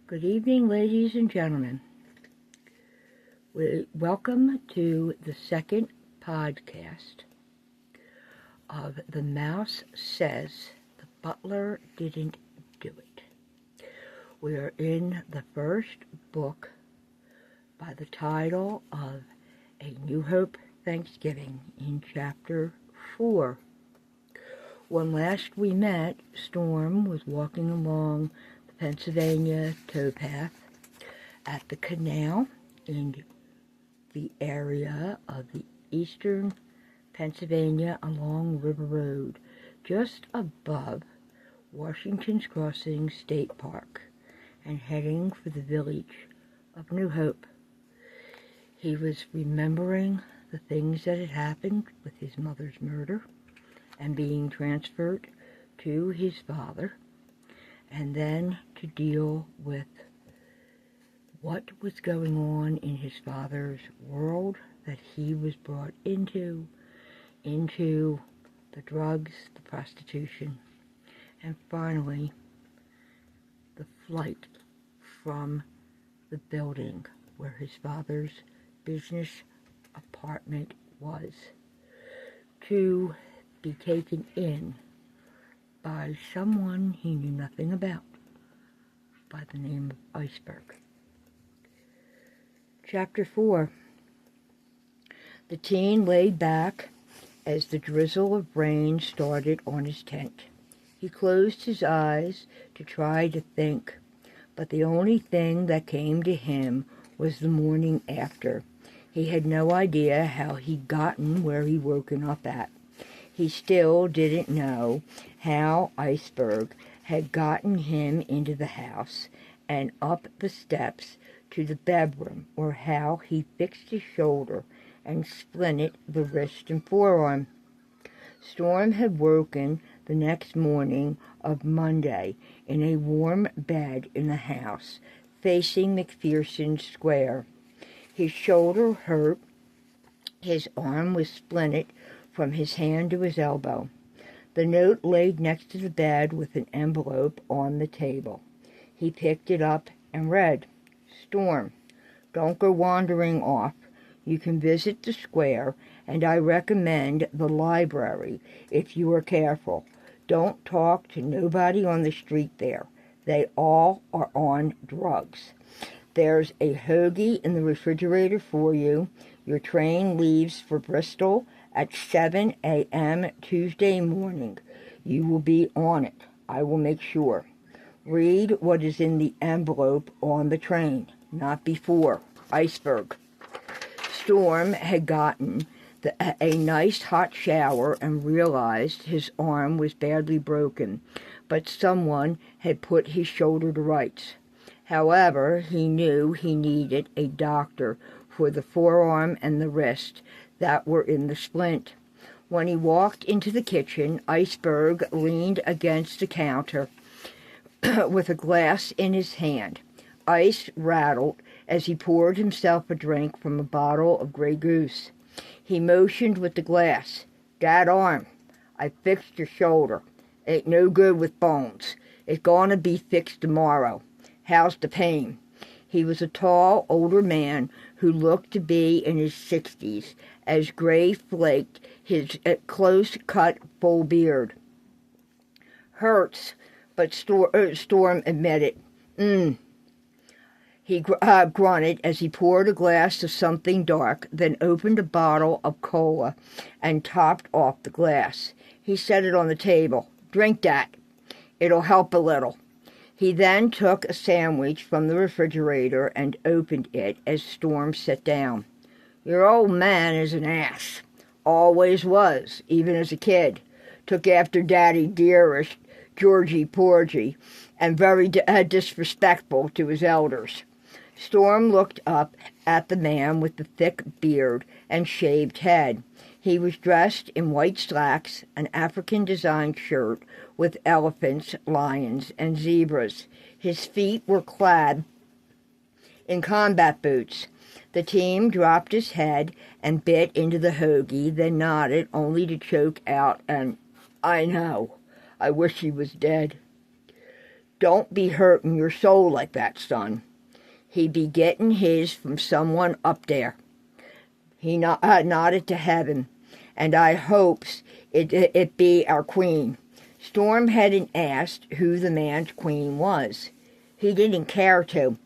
Good evening, ladies and gentlemen. Welcome to the second podcast of The Mouse Says the Butler Didn't Do It. We are in the first book by the title of A New Hope Thanksgiving in Chapter 4. When last we met, Storm was walking along the Pennsylvania towpath at the canal in the area of the eastern Pennsylvania along River Road, just above Washington's Crossing State Park, and heading for the village of New Hope. He was remembering the things that had happened with his mother's murder and being transferred to his father, and then to deal with what was going on in his father's world that he was brought into the drugs, the prostitution, and finally the flight from the building where his father's business apartment was, to be taken in by someone he knew nothing about, by the name of Iceberg. Chapter 4. The teen lay back as the drizzle of rain started on his tent. He closed his eyes to try to think, but the only thing that came to him was the morning after. He had no idea how he'd gotten where he'd woken up at. He still didn't know how Iceberg had gotten him into the house and up the steps to the bedroom, or how he fixed his shoulder and splinted the wrist and forearm. Storm had woken the next morning of Monday in a warm bed in the house facing McPherson Square. His shoulder hurt, his arm was splinted from his hand to his elbow. The note laid next to the bed with an envelope on the table. He picked it up and read, "Storm, don't go wandering off. You can visit the square, and I recommend the library if you are careful. Don't talk to nobody on the street there. They all are on drugs. There's a hoagie in the refrigerator for you. Your train leaves for Bristol at 7 a.m. Tuesday morning. You will be on it. I will make sure. Read what is in the envelope on the train, not before. Iceberg." Storm had gotten a nice hot shower and realized his arm was badly broken, but someone had put his shoulder to rights. However, he knew he needed a doctor for the forearm and the wrist that were in the splint. When he walked into the kitchen, Iceberg leaned against the counter with a glass in his hand. Ice rattled as he poured himself a drink from a bottle of Grey Goose. He motioned with the glass. "Dat arm, I fixed your shoulder. Ain't no good with bones. It's gonna be fixed tomorrow. How's the pain?" He was a tall, older man who looked to be in his 60s, as gray flaked his close-cut, full beard. "Hurts," but Storm admitted. He grunted as he poured a glass of something dark, then opened a bottle of cola and topped off the glass. He set it on the table. "Drink that. It'll help a little." He then took a sandwich from the refrigerator and opened it as Storm sat down. "Your old man is an ass. Always was, even as a kid. Took after Daddy dearest, Georgie Porgy, and very disrespectful to his elders." Storm looked up at the man with the thick beard and shaved head. He was dressed in white slacks, an African-designed shirt with elephants, lions, and zebras. His feet were clad in combat boots. The team dropped his head and bit into the hoagie, then nodded, only to choke out an, "I know. I wish he was dead." Don't be hurting your soul like that, son. He be getting his from someone up there. He nodded to heaven, and I hopes it be our queen. Storm hadn't asked who the man's queen was. He didn't care to.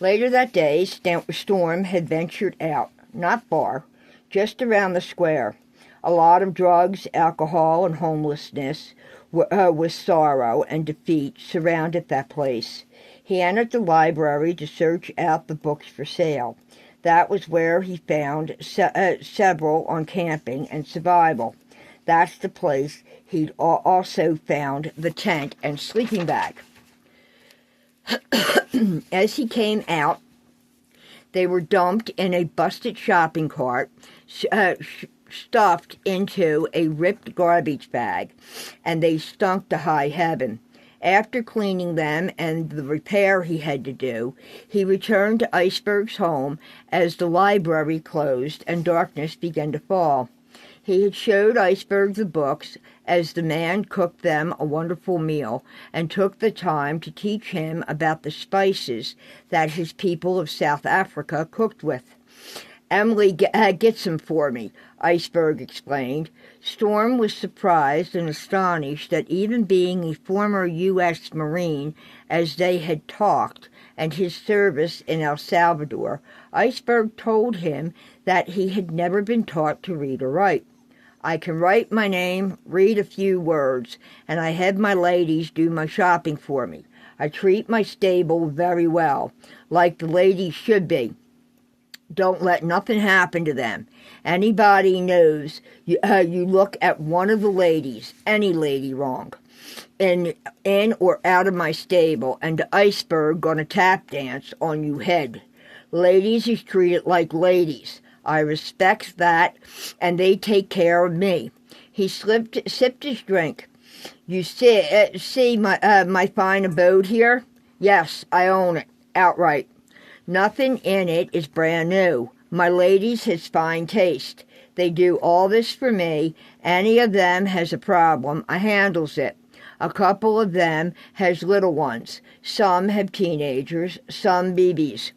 Later that day, Storm had ventured out, not far, just around the square. A lot of drugs, alcohol, and homelessness with sorrow and defeat surrounded that place. He entered the library to search out the books for sale. That was where he found several on camping and survival. That's the place he'd also found the tent and sleeping bag. As he came out, they were dumped in a busted shopping cart, stuffed into a ripped garbage bag, and they stunk to high heaven. After cleaning them and the repair he had to do, he returned to Iceberg's home as the library closed and darkness began to fall. He had showed Iceberg the books as the man cooked them a wonderful meal and took the time to teach him about the spices that his people of South Africa cooked with. Emily gets them for me, Iceberg explained. Storm was surprised and astonished that even being a former U.S. Marine, as they had talked, and his service in El Salvador, Iceberg told him that he had never been taught to read or write. I can write my name, read a few words, and I have my ladies do my shopping for me. I treat my stable very well, like the ladies should be. Don't let nothing happen to them. Anybody knows you look at one of the ladies, any lady wrong, in or out of my stable, and the Iceberg gonna tap dance on you head. Ladies is treated like ladies. I respects that, and they take care of me. He sipped his drink. You see my fine abode here? Yes, I own it, outright. Nothing in it is brand new. My ladies has fine taste. They do all this for me. Any of them has a problem, I handles it. A couple of them has little ones. Some have teenagers, some babies.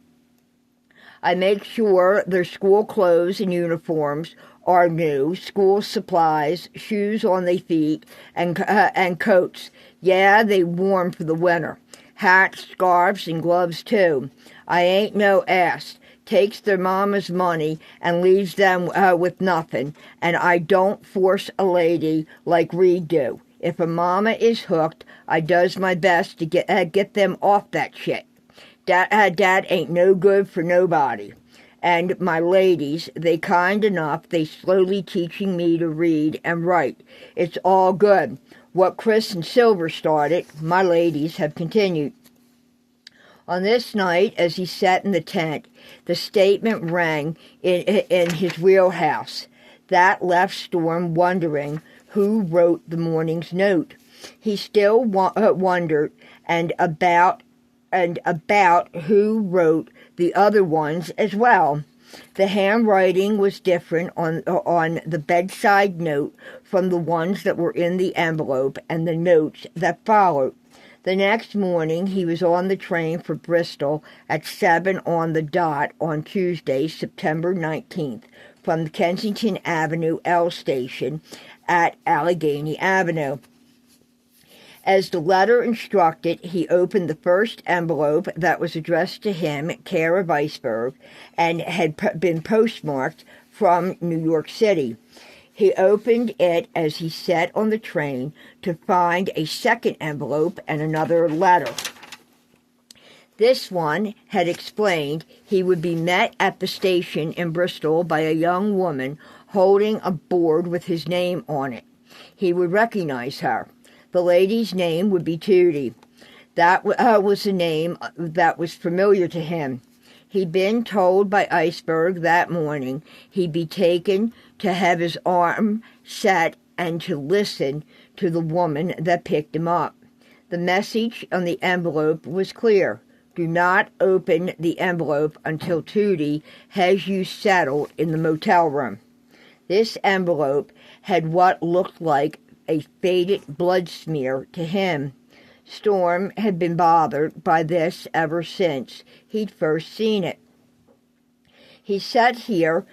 I make sure their school clothes and uniforms are new, school supplies, shoes on their feet, and coats. Yeah, they warm for the winter. Hats, scarves, and gloves, too. I ain't no ass. Takes their mama's money and leaves them with nothing, and I don't force a lady like Reed do. If a mama is hooked, I does my best to get them off that shit. Dad ain't no good for nobody. And my ladies, they kind enough, they slowly teaching me to read and write. It's all good. What Chris and Silver started, my ladies have continued. On this night, as he sat in the tent, the statement rang in his wheelhouse. That left Storm wondering who wrote the morning's note. He still wondered about who wrote the other ones as well. The handwriting was different on the bedside note from the ones that were in the envelope and the notes that followed. The next morning, he was on the train for Bristol at 7 on the dot on Tuesday, September 19th, from the Kensington Avenue L station at Allegheny Avenue. As the letter instructed, he opened the first envelope that was addressed to him, care of Iceberg, and had been postmarked from New York City. He opened it as he sat on the train to find a second envelope and another letter. This one had explained he would be met at the station in Bristol by a young woman holding a board with his name on it. He would recognize her. The lady's name would be Tootie. That was a name that was familiar to him. He'd been told by Iceberg that morning he'd be taken to have his arm set and to listen to the woman that picked him up. The message on the envelope was clear. Do not open the envelope until Tootie has you settled in the motel room. This envelope had what looked like a faded blood smear to him. Storm had been bothered by this ever since he'd first seen it. He sat here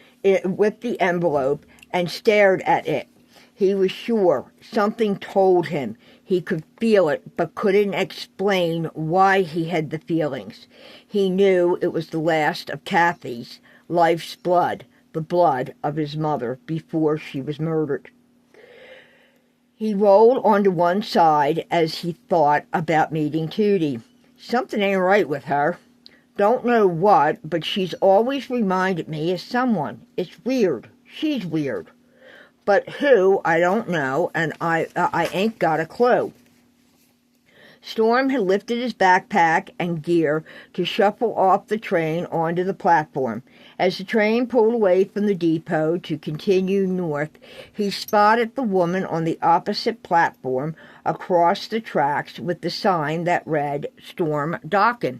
with the envelope and stared at it. He was sure something told him. He could feel it, but couldn't explain why he had the feelings. He knew it was the last of Kathy's life's blood, the blood of his mother before she was murdered. He rolled onto one side as he thought about meeting Tootie. Something ain't right with her. Don't know what, but she's always reminded me of someone. It's weird. She's weird. But who, I don't know, and I ain't got a clue. Storm had lifted his backpack and gear to shuffle off the train onto the platform. As the train pulled away from the depot to continue north, he spotted the woman on the opposite platform across the tracks with the sign that read, Storm Dockin.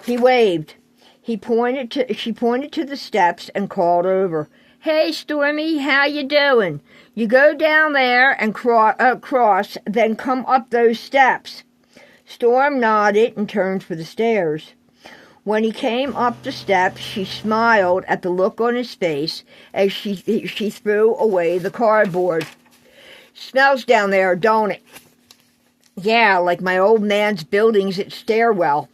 He waved. She pointed to the steps and called over. Hey, Stormy, how you doing? You go down there and cross, then come up those steps. Storm nodded and turned for the stairs. When he came up the steps, she smiled at the look on his face as she threw away the cardboard. Smells down there, don't it? Yeah, like my old man's buildings at Stairwell.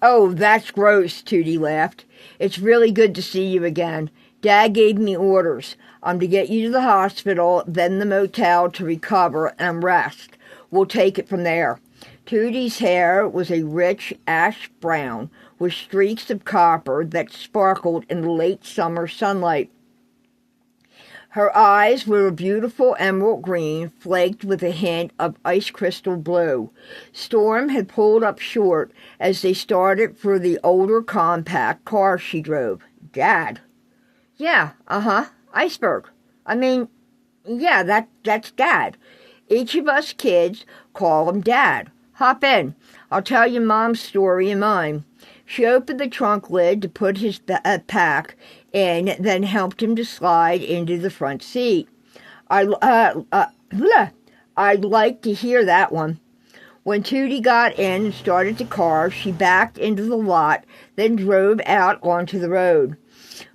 Oh, that's gross, Tootie laughed. It's really good to see you again. Dad gave me orders. I'm to get you to the hospital, then the motel to recover and rest. We'll take it from there. Tootie's hair was a rich ash brown with streaks of copper that sparkled in the late summer sunlight. Her eyes were a beautiful emerald green, flaked with a hint of ice crystal blue. Storm had pulled up short as they started for the older compact car she drove. Dad. Yeah, Iceberg. That's Dad. Each of us kids call him Dad. Hop in. I'll tell you Mom's story and mine. She opened the trunk lid to put his pack in, then helped him to slide into the front seat. I'd like to hear that one. When Tootie got in and started the car, she backed into the lot, then drove out onto the road.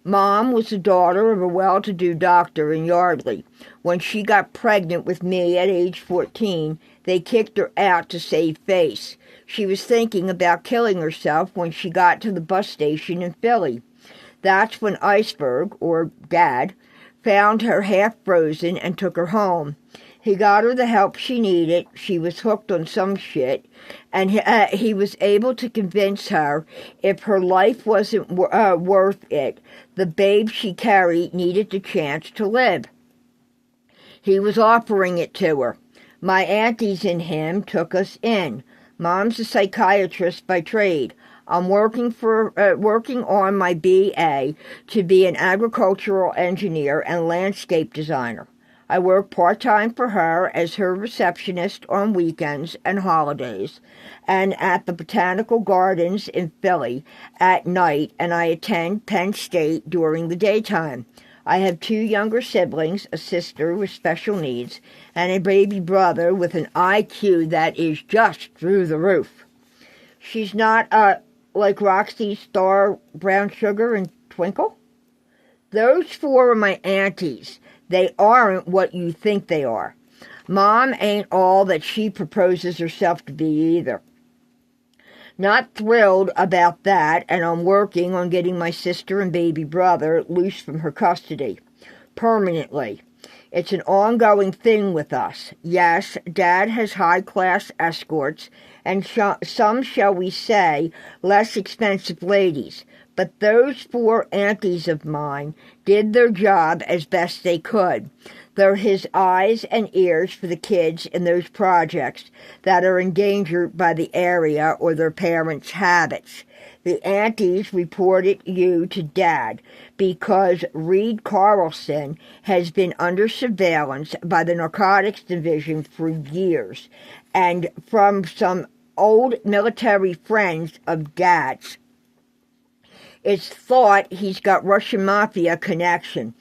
Mom was the daughter of a well-to-do doctor in Yardley. When she got pregnant with me at age 14, they kicked her out to save face. She was thinking about killing herself when she got to the bus station in Philly. That's when Iceberg, or Dad, found her half frozen and took her home. He got her the help she needed. She was hooked on some shit, and he was able to convince her if her life wasn't worth it, the babe she carried needed the chance to live. He was offering it to her. My aunties and him took us in. Mom's a psychiatrist by trade. I'm working on my BA to be an agricultural engineer and landscape designer. I work part-time for her as her receptionist on weekends and holidays, and at the Botanical Gardens in Philly at night, and I attend Penn State during the daytime. I have 2 younger siblings, a sister with special needs, and a baby brother with an IQ that is just through the roof. She's not like Roxy, Star, Brown Sugar, and Twinkle? Those 4 are my aunties. They aren't what you think they are. Mom ain't all that she proposes herself to be either. Not thrilled about that, and I'm working on getting my sister and baby brother loose from her custody. Permanently. It's an ongoing thing with us. Yes, Dad has high-class escorts, and some, shall we say, less expensive ladies. But those 4 aunties of mine did their job as best they could. They're his eyes and ears for the kids in those projects that are endangered by the area or their parents' habits. The aunties reported you to Dad because Reed Carlson has been under surveillance by the Narcotics Division for years, and from some old military friends of Dad's. It's thought he's got Russian mafia connection.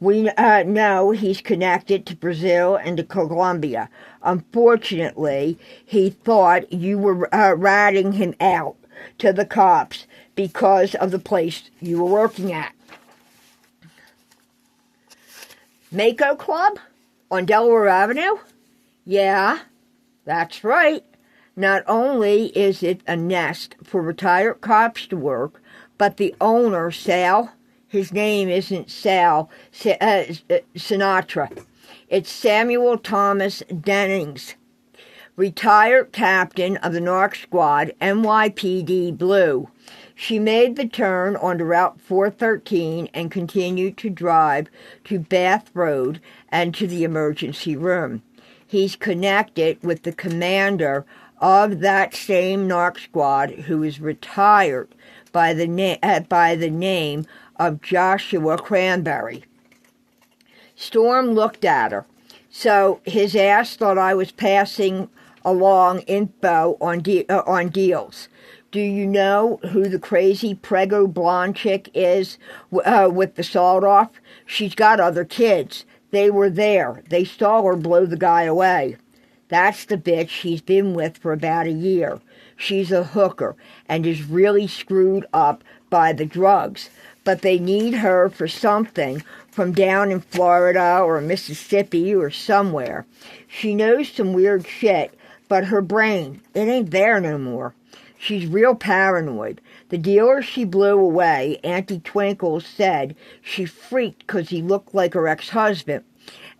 We know he's connected to Brazil and to Colombia. Unfortunately, he thought you were ratting him out to the cops because of the place you were working at. Mako Club on Delaware Avenue? Yeah, that's right. Not only is it a nest for retired cops to work, but the owner, Sal, his name isn't Sal Sinatra. It's Samuel Thomas Dennings, retired captain of the NARC squad, NYPD Blue. She made the turn onto Route 413 and continued to drive to Bath Road and to the emergency room. He's connected with the commander of that same NARC squad, who is retired by the name of Joshua Cranberry. Storm looked at her. So his ass thought I was passing along info on deals. Do you know who the crazy prego blonde chick is with the sawed off? She's got other kids. They were there. They saw her blow the guy away. That's the bitch he's been with for about a year. She's a hooker and is really screwed up by the drugs. But they need her for something from down in Florida or Mississippi or somewhere. She knows some weird shit, but her brain, it ain't there no more. She's real paranoid. The dealer she blew away, Auntie Twinkle, said she freaked 'cause he looked like her ex-husband,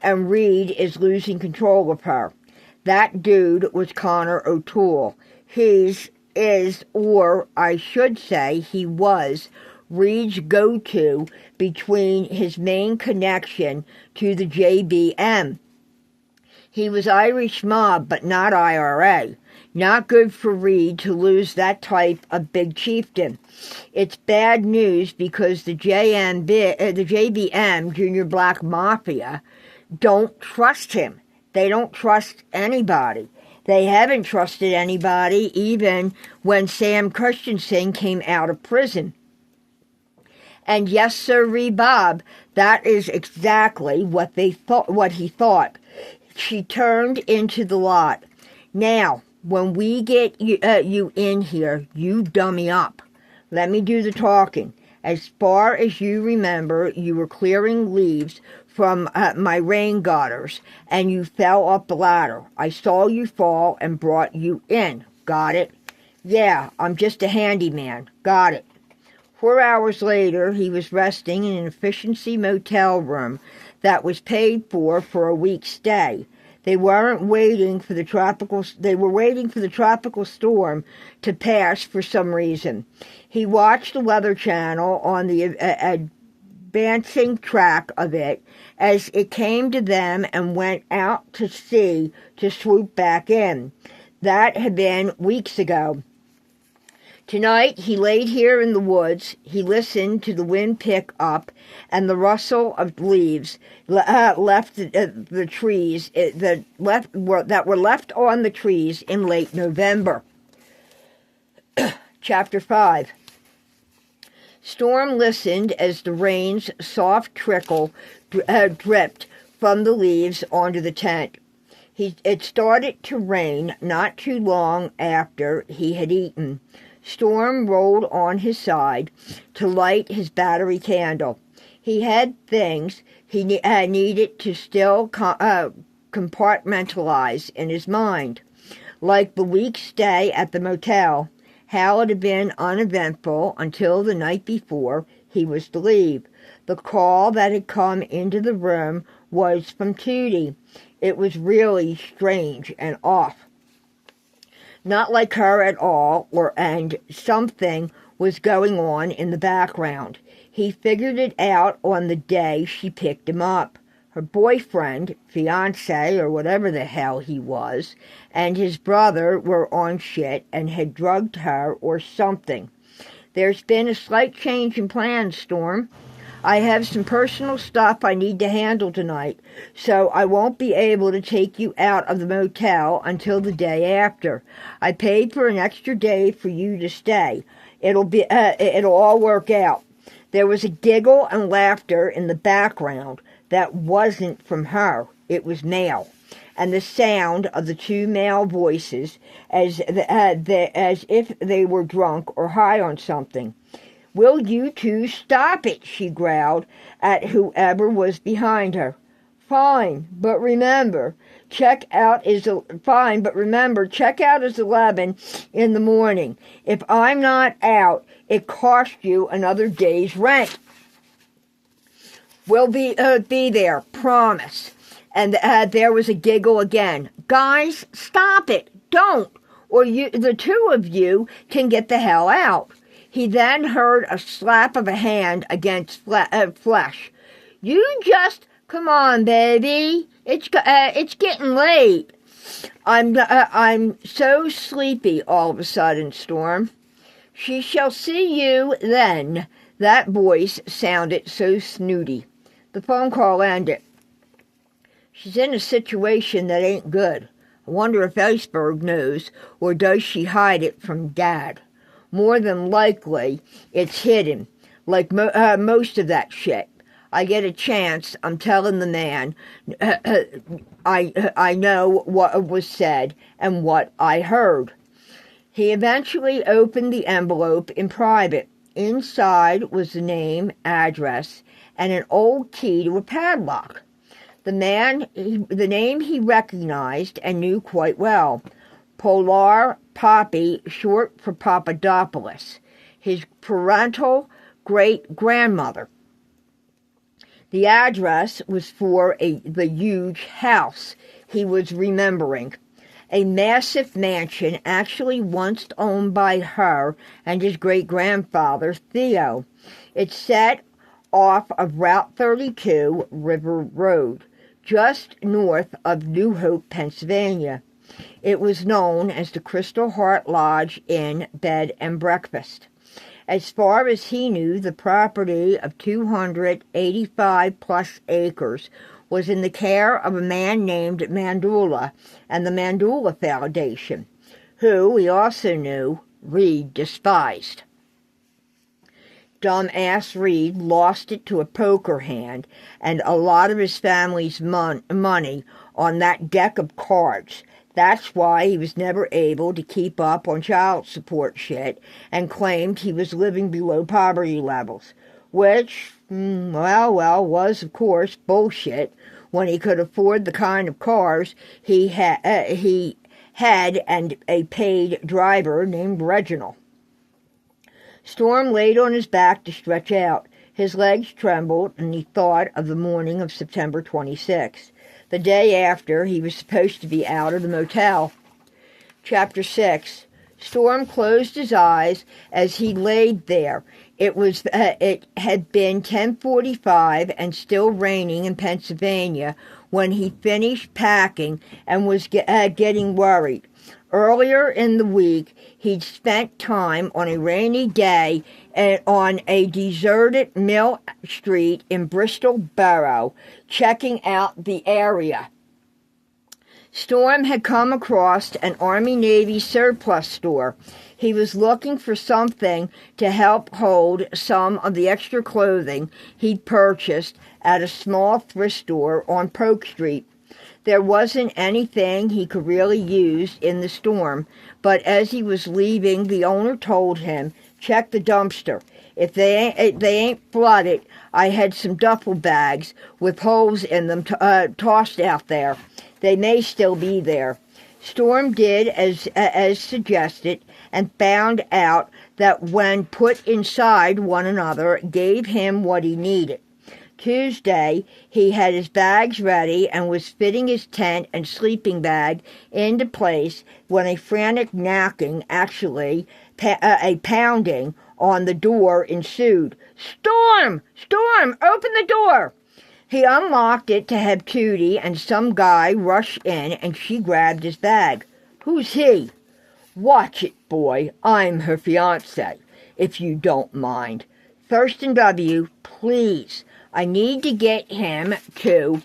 and Reed is losing control of her. That dude was Connor O'Toole. Or I should say he was, Reed's go-to between his main connection to the JBM. He was Irish mob, but not IRA. Not good for Reed to lose that type of big chieftain. It's bad news because the JBM, Junior Black Mafia, don't trust him. They don't trust anybody. They haven't trusted anybody even when Sam Christensen came out of prison. And yes, sir, Bob, that is exactly what he thought. She turned into the lot. Now, when we get you in here, you dummy up. Let me do the talking. As far as you remember, you were clearing leaves from my rain gutters, and you fell up the ladder. I saw you fall and brought you in. Got it? Yeah, I'm just a handyman. Got it. 4 hours later, he was resting in an efficiency motel room that was paid for a week's stay. They were waiting for the tropical storm to pass for some reason. He watched the Weather Channel on the advancing track of it as it came to them and went out to sea to swoop back in. That had been weeks ago. Tonight, he laid here in the woods. He listened to the wind pick up and the rustle of leaves left the trees that were left on the trees in late November. Chapter 5. Storm listened as the rain's soft trickle dripped from the leaves onto the tent. It started to rain not too long after he had eaten. Storm rolled on his side to light his battery candle. He had things he needed to still compartmentalize in his mind, like the week's stay at the motel. How it had been uneventful until the night before he was to leave. The call that had come into the room was from Tootie. It was really strange and off. Not like her at all, and something was going on in the background. He figured it out on the day she picked him up. Her boyfriend, fiancé, or whatever the hell he was, and his brother were on shit and had drugged her or something. There's been a slight change in plans, Storm. I have some personal stuff I need to handle tonight, so I won't be able to take you out of the motel until the day after. I paid for an extra day for you to stay. It'll all work out. There was a giggle and laughter in the background. that wasn't from her. It was male. And the sound of the two male voices as if they were drunk or high on something. "Will you two stop it?" she growled at whoever was behind her. Fine, but remember, check out is 11 in the morning. If I'm not out, it costs you another day's rent. We'll be there, promise." And there was a giggle again. "Guys, stop it. Don't. Or the two of you can get the hell out." He then heard a slap of a hand against flesh. "You just come on, baby. It's getting late." I'm so sleepy all of a sudden, Storm." "She shall see you then." That voice sounded so snooty. The phone call ended. "She's in a situation that ain't good. I wonder if Iceberg knows, or does she hide it from Dad? More than likely, it's hidden, like most of that shit. I get a chance, I'm telling the man. I know what was said and what I heard." He eventually opened the envelope in private. Inside was the name, address, and an old key to a padlock. The name he recognized and knew quite well. Polar Poppy, short for Papadopoulos, his parental great-grandmother. The address was for the huge house he was remembering, a massive mansion actually once owned by her and his great-grandfather, Theo. It set off of Route 32, River Road, just north of New Hope, Pennsylvania. It was known as the Crystal Heart Lodge Inn, Bed and Breakfast. As far as he knew, the property of 285-plus acres was in the care of a man named Mandula and the Mandula Foundation, who, he also knew, Reed despised. Dumbass Reed lost it to a poker hand and a lot of his family's money on that deck of cards. That's why he was never able to keep up on child support shit and claimed he was living below poverty levels, which, was, of course, bullshit when he could afford the kind of cars he had and a paid driver named Reginald. Storm laid on his back to stretch out. His legs trembled, and he thought of the morning of September 26th, the day after he was supposed to be out of the motel. Chapter 6. Storm closed his eyes as he laid there. It had been 10:45 and still raining in Pennsylvania when he finished packing and was getting worried. Earlier in the week, he'd spent time on a rainy day on a deserted Mill Street in Bristol Borough, checking out the area. Storm had come across an Army-Navy surplus store. He was looking for something to help hold some of the extra clothing he'd purchased at a small thrift store on Polk Street. There wasn't anything he could really use in the storm, but as he was leaving, the owner told him, "Check the dumpster. If they ain't flooded, I had some duffel bags with holes in them tossed out there. They may still be there." Storm did as suggested and found out that when put inside one another, gave him what he needed. Tuesday, he had his bags ready and was fitting his tent and sleeping bag into place when a frantic knocking, actually a pounding, on the door ensued. "Storm! Storm! Open the door!" He unlocked it to have Tootie and some guy rush in, and she grabbed his bag. "Who's he?" "Watch it, boy. I'm her fiancé, if you don't mind. Thurston W., please. I need to get him to..."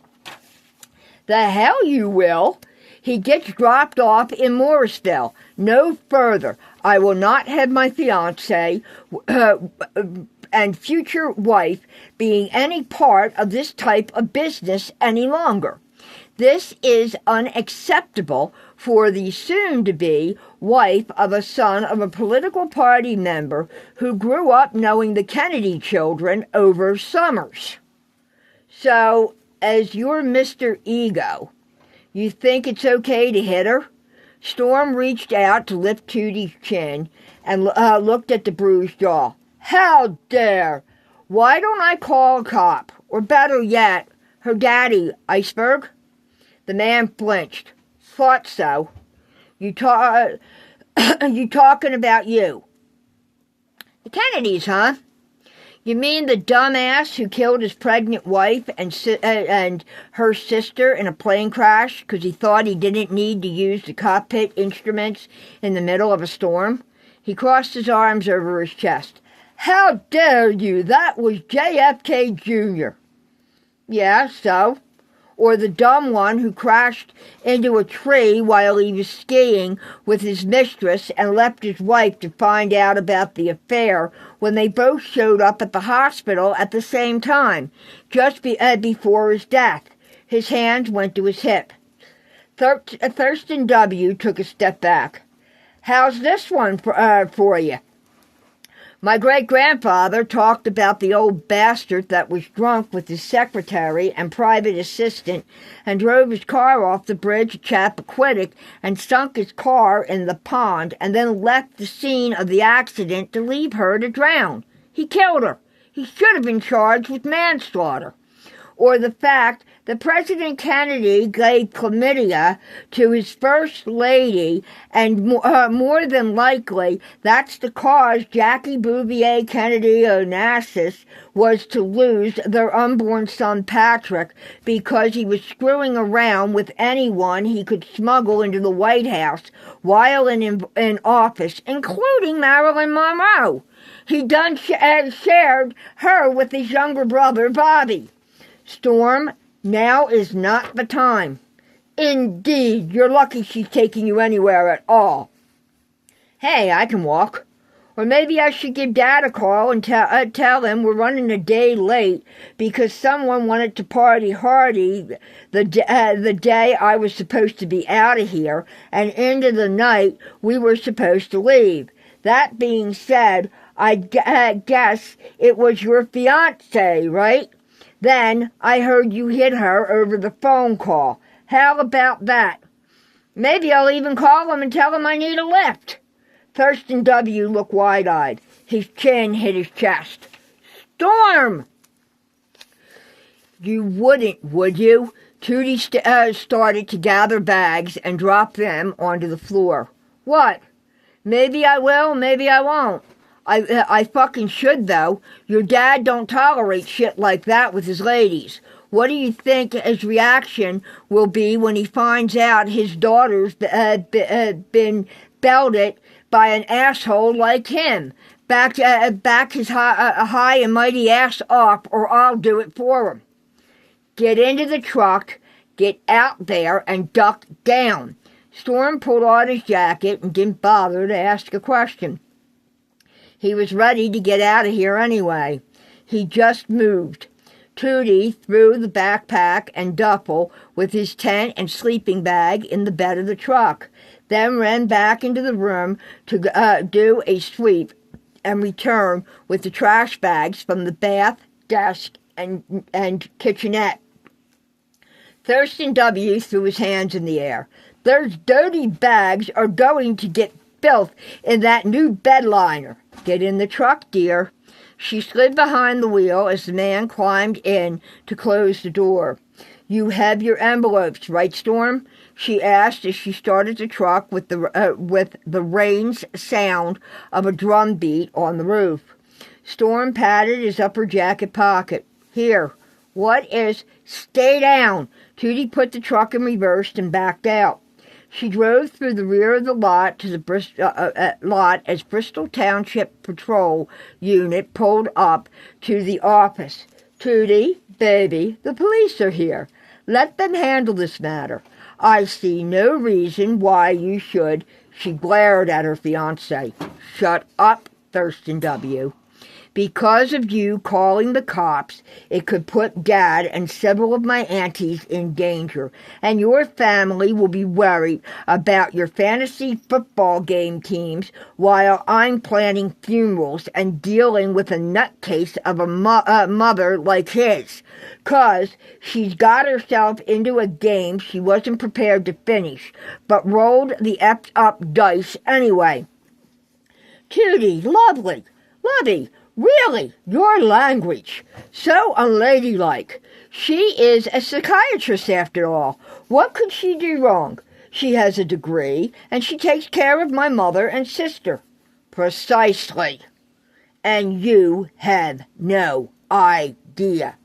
"The hell you will. He gets dropped off in Morrisville. No further. I will not have my fiancé and future wife being any part of this type of business any longer. This is unacceptable for the soon-to-be wife of a son of a political party member who grew up knowing the Kennedy children over summers. So, as your Mr. Ego, you think it's okay to hit her? Storm reached out to lift Tootie's chin and looked at the bruised jaw. How dare! Why don't I call a cop? Or better yet, her daddy, Iceberg? The man flinched. Thought so. You talking about you? The Kennedys, huh? You mean the dumbass who killed his pregnant wife and her sister in a plane crash because he thought he didn't need to use the cockpit instruments in the middle of a storm? He crossed his arms over his chest. How dare you? That was JFK Jr. Yeah, so? Or the dumb one who crashed into a tree while he was skiing with his mistress and left his wife to find out about the affair when they both showed up at the hospital at the same time, just before his death. His hands went to his hip. Thurston W. took a step back. How's this one for you? My great-grandfather talked about the old bastard that was drunk with his secretary and private assistant and drove his car off the bridge at Chappaquiddick and sunk his car in the pond and then left the scene of the accident to leave her to drown. He killed her. He should have been charged with manslaughter. Or the fact that President Kennedy gave chlamydia to his first lady, and more than likely that's the cause Jackie Bouvier Kennedy Onassis was to lose their unborn son Patrick because he was screwing around with anyone he could smuggle into the White House while in office, including Marilyn Monroe. He shared her with his younger brother Bobby. Storm, now is not the time. Indeed, you're lucky she's taking you anywhere at all. Hey, I can walk. Or maybe I should give Dad a call and tell him we're running a day late because someone wanted to party hardy the day I was supposed to be out of here, and into the night we were supposed to leave. That being said, I guess it was your fiancée, right? Then I heard you hit her over the phone call. How about that? Maybe I'll even call him and tell him I need a lift. Thurston W. looked wide-eyed. His chin hit his chest. Storm! You wouldn't, would you? Tootie started to gather bags and drop them onto the floor. What? Maybe I will, maybe I won't. I fucking should, though. Your dad don't tolerate shit like that with his ladies. What do you think his reaction will be when he finds out his daughter's been belted by an asshole like him? Back his high and mighty ass up, or I'll do it for him. Get into the truck, get out there, and duck down. Storm pulled on his jacket and didn't bother to ask a question. He was ready to get out of here anyway. He just moved. Tootie threw the backpack and duffel with his tent and sleeping bag in the bed of the truck, then ran back into the room to do a sweep and return with the trash bags from the bath, desk, and kitchenette. Thurston W. threw his hands in the air. Those dirty bags are going to get filth in that new bed liner. Get in the truck, dear. She slid behind the wheel as the man climbed in to close the door. You have your envelopes, right, Storm? She asked as she started the truck with the rain's sound of a drum beat on the roof. Storm patted his upper jacket pocket. Here. What is... Stay down. Tootie put the truck in reverse and backed out. She drove through the rear of the lot to the lot as Bristol Township Patrol Unit pulled up to the office. Tootie, baby, the police are here. Let them handle this matter. I see no reason why you should. She glared at her fiancé. Shut up, Thurston W. Because of you calling the cops, it could put Dad and several of my aunties in danger, and your family will be worried about your fantasy football game teams while I'm planning funerals and dealing with a nutcase of a mother like his. 'Cause she's got herself into a game she wasn't prepared to finish, but rolled the effed up dice anyway. Judy, Lovey, really, your language. So unladylike. She is a psychiatrist after all. What could she do wrong? She has a degree, and she takes care of my mother and sister. Precisely. And you have no idea.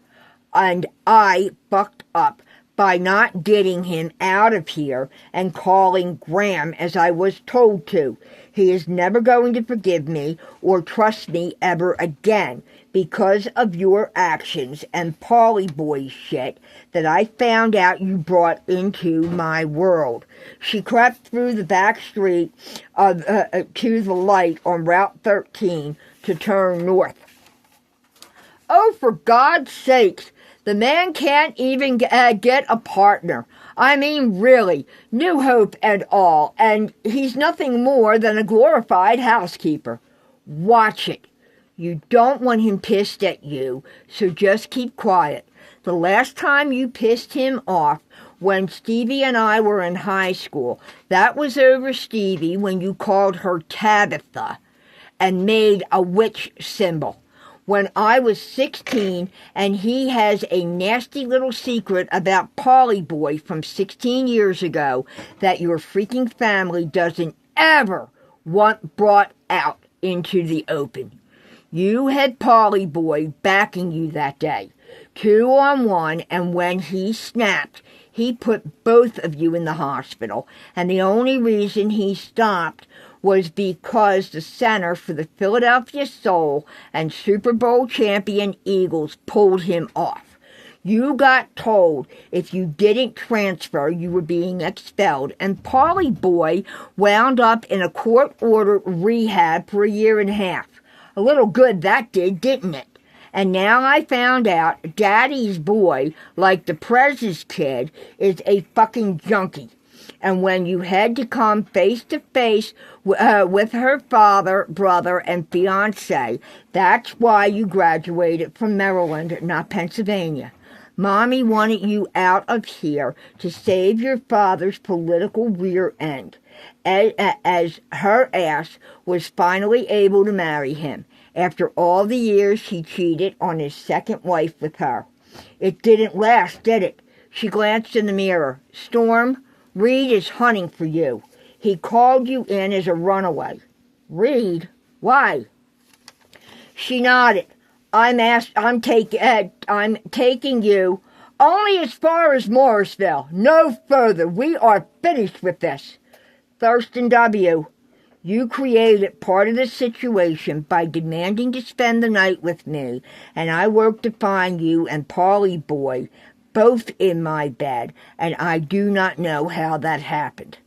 And I fucked up by not getting him out of here and calling Graham as I was told to. He is never going to forgive me or trust me ever again because of your actions and Polly boy shit that I found out you brought into my world. She crept through the back street to the light on Route 13 to turn north. Oh, for God's sakes! The man can't even get a partner. I mean, really, New Hope and all, and he's nothing more than a glorified housekeeper. Watch it. You don't want him pissed at you, so just keep quiet. The last time you pissed him off, when Stevie and I were in high school, that was over Stevie when you called her Tabitha and made a witch symbol. When I was 16, and he has a nasty little secret about Polly Boy from 16 years ago that your freaking family doesn't ever want brought out into the open. You had Polly Boy backing you that day, 2-on-1, and when he snapped, he put both of you in the hospital, and the only reason he stopped was because the center for the Philadelphia Soul and Super Bowl champion Eagles pulled him off. You got told if you didn't transfer, you were being expelled, and Polly Boy wound up in a court-ordered rehab for 1.5 years. A little good that did, didn't it? And now I found out Daddy's boy, like the Prez's kid, is a fucking junkie. And when you had to come face-to-face with her father, brother, and fiancé, that's why you graduated from Maryland, not Pennsylvania. Mommy wanted you out of here to save your father's political rear end, as her ass was finally able to marry him, after all the years he cheated on his second wife with her. It didn't last, did it? She glanced in the mirror. Storm, Reed is hunting for you. He called you in as a runaway. Reed? Why? She nodded. I'm taking you only as far as Morrisville. No further. We are finished with this. Thurston W., you created part of the situation by demanding to spend the night with me, and I worked to find you and Polly Boy both in my bed, and I do not know how that happened.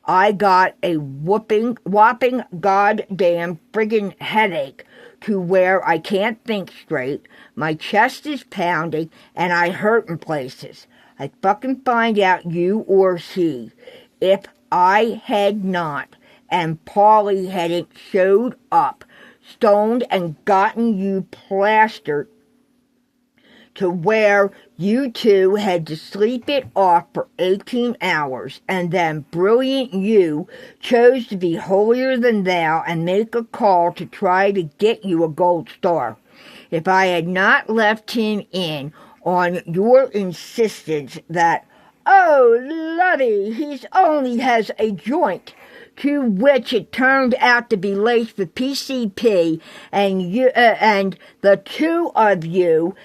I got a whopping goddamn friggin' headache to where I can't think straight, my chest is pounding, and I hurt in places. I fucking find out you or he. If I had not, and Polly hadn't showed up, stoned and gotten you plastered to where you two had to sleep it off for 18 hours, and then brilliant you chose to be holier than thou and make a call to try to get you a gold star. If I had not left him in on your insistence that, oh, Lovey, he only has a joint, to which it turned out to be laced with PCP, and you and the two of you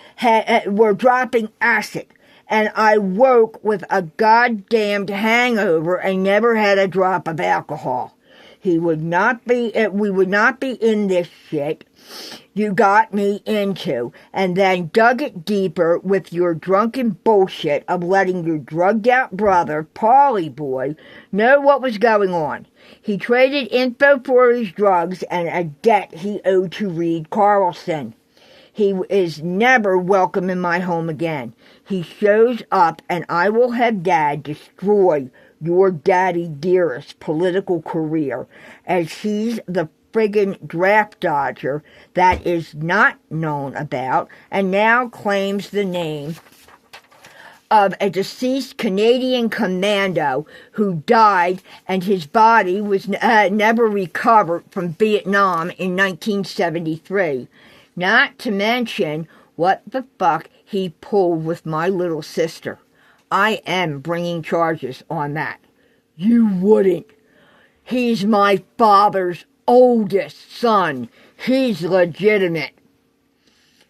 were dropping acid, and I woke with a goddamned hangover and never had a drop of alcohol. we would not be in this shit you got me into, and then dug it deeper with your drunken bullshit of letting your drugged-out brother, Paulie boy, know what was going on. He traded info for his drugs and a debt he owed to Reed Carlson. He is never welcome in my home again. He shows up, and I will have Dad destroy your daddy dearest political career, as he's the friggin' draft dodger that is not known about and now claims the name of a deceased Canadian commando who died and his body was never recovered from Vietnam in 1973. Not to mention what the fuck he pulled with my little sister. I am bringing charges on that. You wouldn't. He's my father's oldest son. He's legitimate.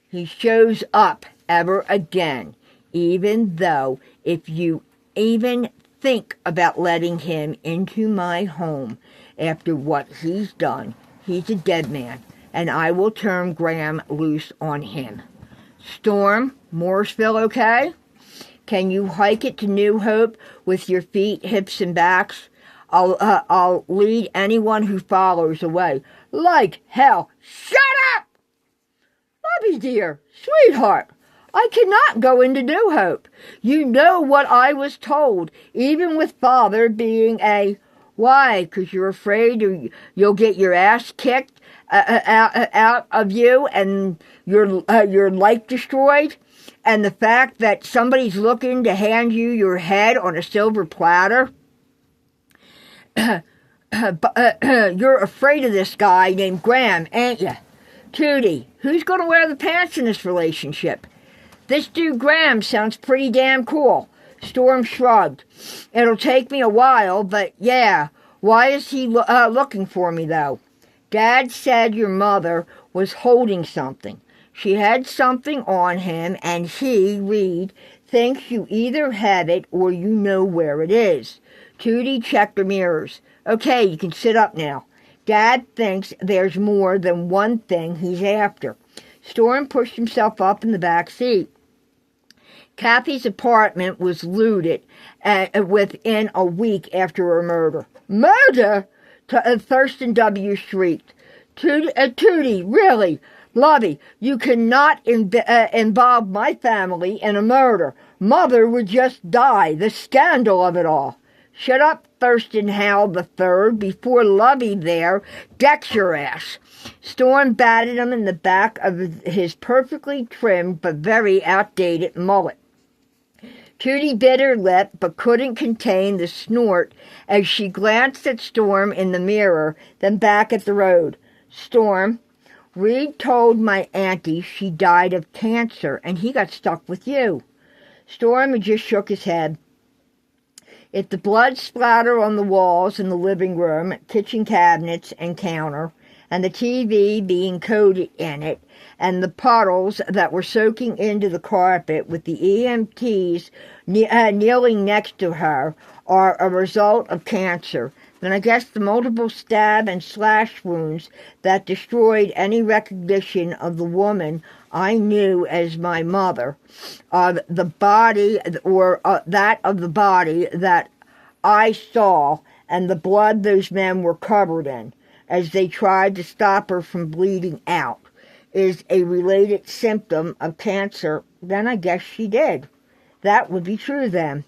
He shows up ever again, even though if you even think about letting him into my home after what he's done, he's a dead man, and I will turn Graham loose on him. Storm, Morrisville okay? Can you hike it to New Hope with your feet, hips, and backs? I'll lead anyone who follows away. Like hell. Shut up! Lovey dear, sweetheart, I cannot go into New Hope. You know what I was told, even with Father being a... Why? 'Cause you're afraid you'll get your ass kicked out of you and your life destroyed? And the fact that somebody's looking to hand you your head on a silver platter? You're afraid of this guy named Graham, ain't you? Tootie, who's going to wear the pants in this relationship? This dude Graham sounds pretty damn cool. Storm shrugged. It'll take me a while, but yeah. Why is he looking for me, though? Dad said your mother was holding something. She had something on him, and he, Reed, thinks you either have it or you know where it is. Tootie checked her mirrors. Okay, you can sit up now. Dad thinks there's more than one thing he's after. Storm pushed himself up in the back seat. Kathy's apartment was looted within a week after her murder. Murder? Thurston W. shrieked. Tootie, really? Lovey, you cannot involve my family in a murder. Mother would just die. The scandal of it all. Shut up, Thurston howled the third, before Lovey there decks your ass. Storm batted him in the back of his perfectly trimmed but very outdated mullet. Tootie bit her lip but couldn't contain the snort as she glanced at Storm in the mirror, then back at the road. Storm, Reed told my auntie she died of cancer and he got stuck with you. Storm just shook his head. If the blood splatter on the walls in the living room, kitchen cabinets, and counter, and the TV being coated in it, and the puddles that were soaking into the carpet with the EMTs kneeling next to her are a result of cancer, then I guess the multiple stab and slash wounds that destroyed any recognition of the woman I knew as my mother, of the body, or that of the body that I saw, and the blood those men were covered in, as they tried to stop her from bleeding out, is a related symptom of cancer, then I guess she did. That would be true then.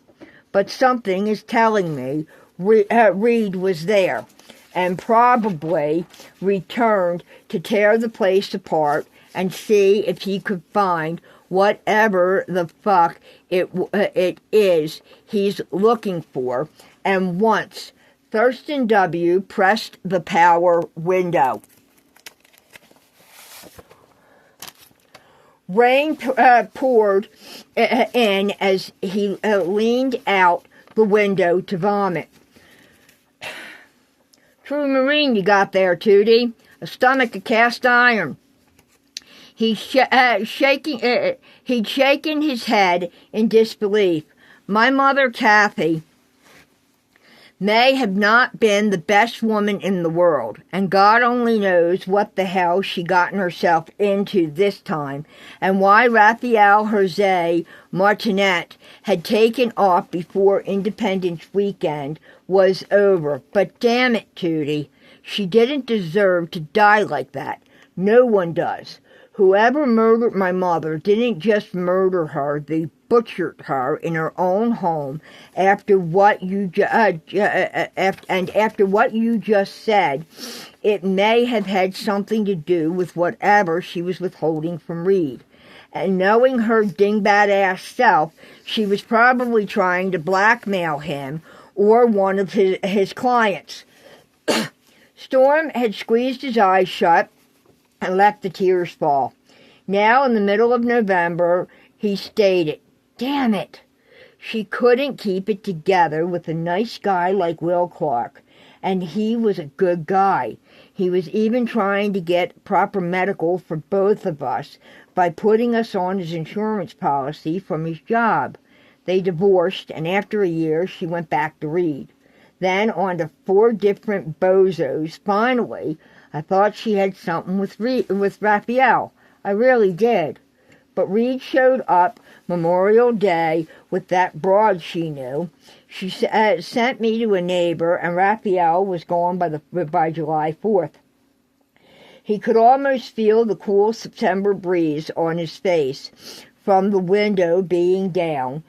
But something is telling me Reed was there, and probably returned to tear the place apart and see if he could find whatever the fuck it is he's looking for. And once Thurston W. pressed the power window, rain poured in as he leaned out the window to vomit. True Marine you got there, Tootie. A stomach of cast iron. He'd shaken his head in disbelief. My mother, Kathy, May have not been the best woman in the world, and God only knows what the hell she gotten herself into this time, and why Raphael Jose Martinet had taken off before Independence Weekend was over. But damn it, Tootie, she didn't deserve to die like that. No one does. Whoever murdered my mother didn't just murder her, they butchered her in her own home after what you after what you just said. It may have had something to do with whatever she was withholding from Reed. And knowing her dingbat-ass self, she was probably trying to blackmail him or one of his clients. Storm had squeezed his eyes shut and let the tears fall. Now, in the middle of November, he stated, "Damn it." She couldn't keep it together with a nice guy like Will Clark. And he was a good guy. He was even trying to get proper medical for both of us by putting us on his insurance policy from his job. They divorced, and after a year, she went back to Reed. Then on to 4 different bozos. Finally, I thought she had something with Raphael. I really did. But Reed showed up Memorial Day with that broad she knew. She sent me to a neighbor, and Raphael was gone by July 4th. He could almost feel the cool September breeze on his face from the window being down,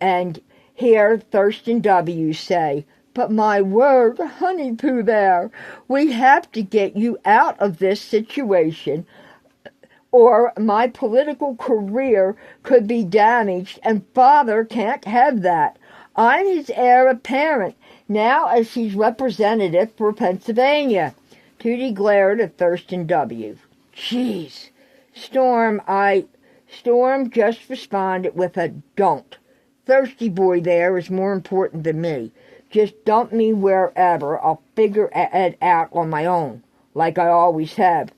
and hear Thurston W. say, "But my word, Honey Pooh there, we have to get you out of this situation, or my political career could be damaged, and Father can't have that. I'm his heir apparent, now as he's representative for Pennsylvania." Tootie glared at Thurston W. "Jeez, Storm just responded with a don't. Thirsty boy there is more important than me. Just dump me wherever. I'll figure it out on my own, like I always have."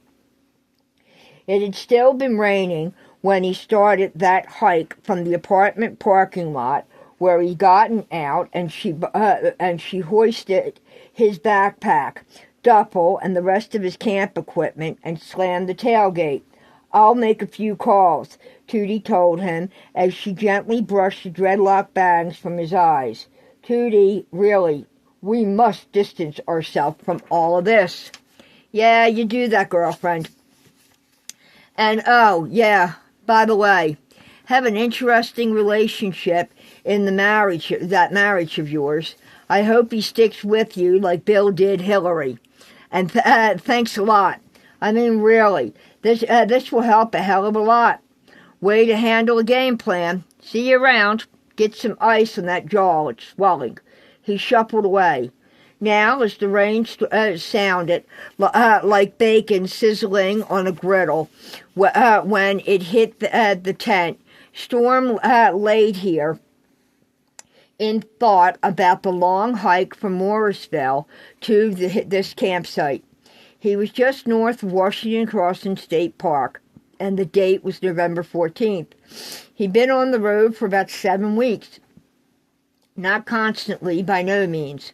It had still been raining when he started that hike from the apartment parking lot where he gotten out, and she hoisted his backpack, duffel, and the rest of his camp equipment and slammed the tailgate. "I'll make a few calls," Tootie told him as she gently brushed the dreadlock bangs from his eyes. "Tootie, really, we must distance ourselves from all of this." "Yeah, you do that, girlfriend. And oh, yeah, by the way, have an interesting relationship in that marriage of yours. I hope he sticks with you like Bill did Hillary. And thanks a lot. I mean, really, this will help a hell of a lot. Way to handle a game plan. See you around. Get some ice on that jaw. It's swelling." He shuffled away. Now, as the rain sounded like bacon sizzling on a griddle when it hit the tent, Storm laid here in thought about the long hike from Morrisville to this campsite. He was just north of Washington Crossing State Park, and the date was November 14th. He'd been on the road for about 7 weeks. Not constantly, by no means.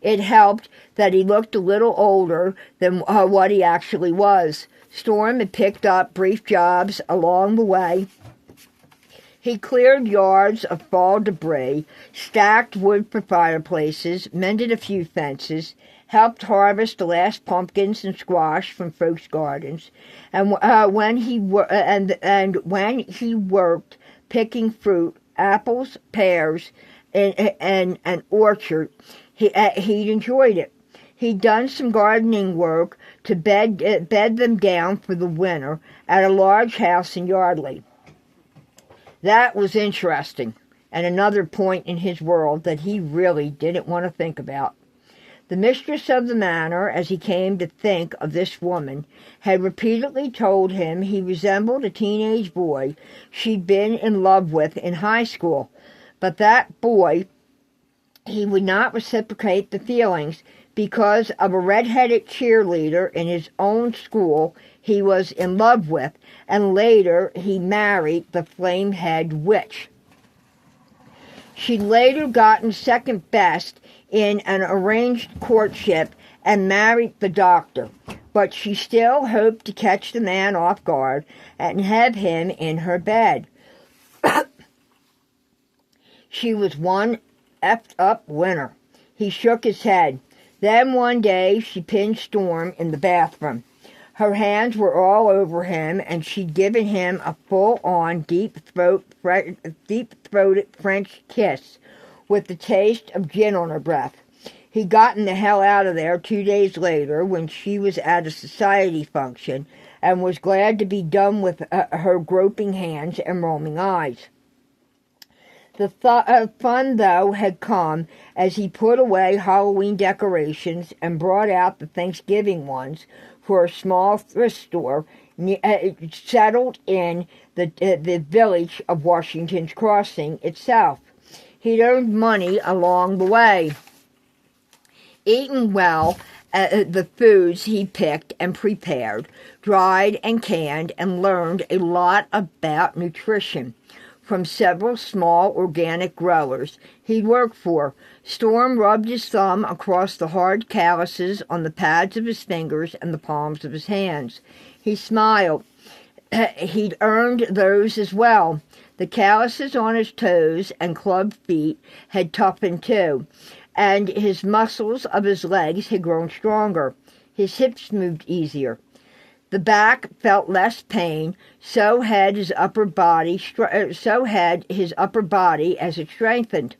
It helped that he looked a little older than what he actually was. Storm had picked up brief jobs along the way. He cleared yards of fall debris, stacked wood for fireplaces, mended a few fences, helped harvest the last pumpkins and squash from folks' gardens, and when he worked picking fruit, apples, pears, and an orchard, he'd enjoyed it. He'd done some gardening work to bed them down for the winter at a large house in Yardley. That was interesting, and another point in his world that he really didn't want to think about. The mistress of the manor, as he came to think of this woman, had repeatedly told him he resembled a teenage boy she'd been in love with in high school. But that boy, he would not reciprocate the feelings because of a red-headed cheerleader in his own school he was in love with, and later he married the Flamehead Witch. She'd later gotten second best in an arranged courtship and married the doctor, but she still hoped to catch the man off guard and have him in her bed. She was one effed up winner. He shook his head. Then one day she pinned Storm in the bathroom. Her hands were all over him, and she'd given him a full-on, deep-throated French kiss with the taste of gin on her breath. He'd gotten the hell out of there 2 days later when she was at a society function and was glad to be done with her groping hands and roaming eyes. The fun, though, had come as he put away Halloween decorations and brought out the Thanksgiving ones for a small thrift store settled in the village of Washington's Crossing itself. He'd earned money along the way, eaten well the foods he picked and prepared, dried and canned, and learned a lot about nutrition from several small organic growers he'd worked for. Storm rubbed his thumb across the hard calluses on the pads of his fingers and the palms of his hands. He smiled. He'd earned those as well. The calluses on his toes and clubbed feet had toughened too, and his muscles of his legs had grown stronger. His hips moved easier. The back felt less pain, so had his upper body as it strengthened.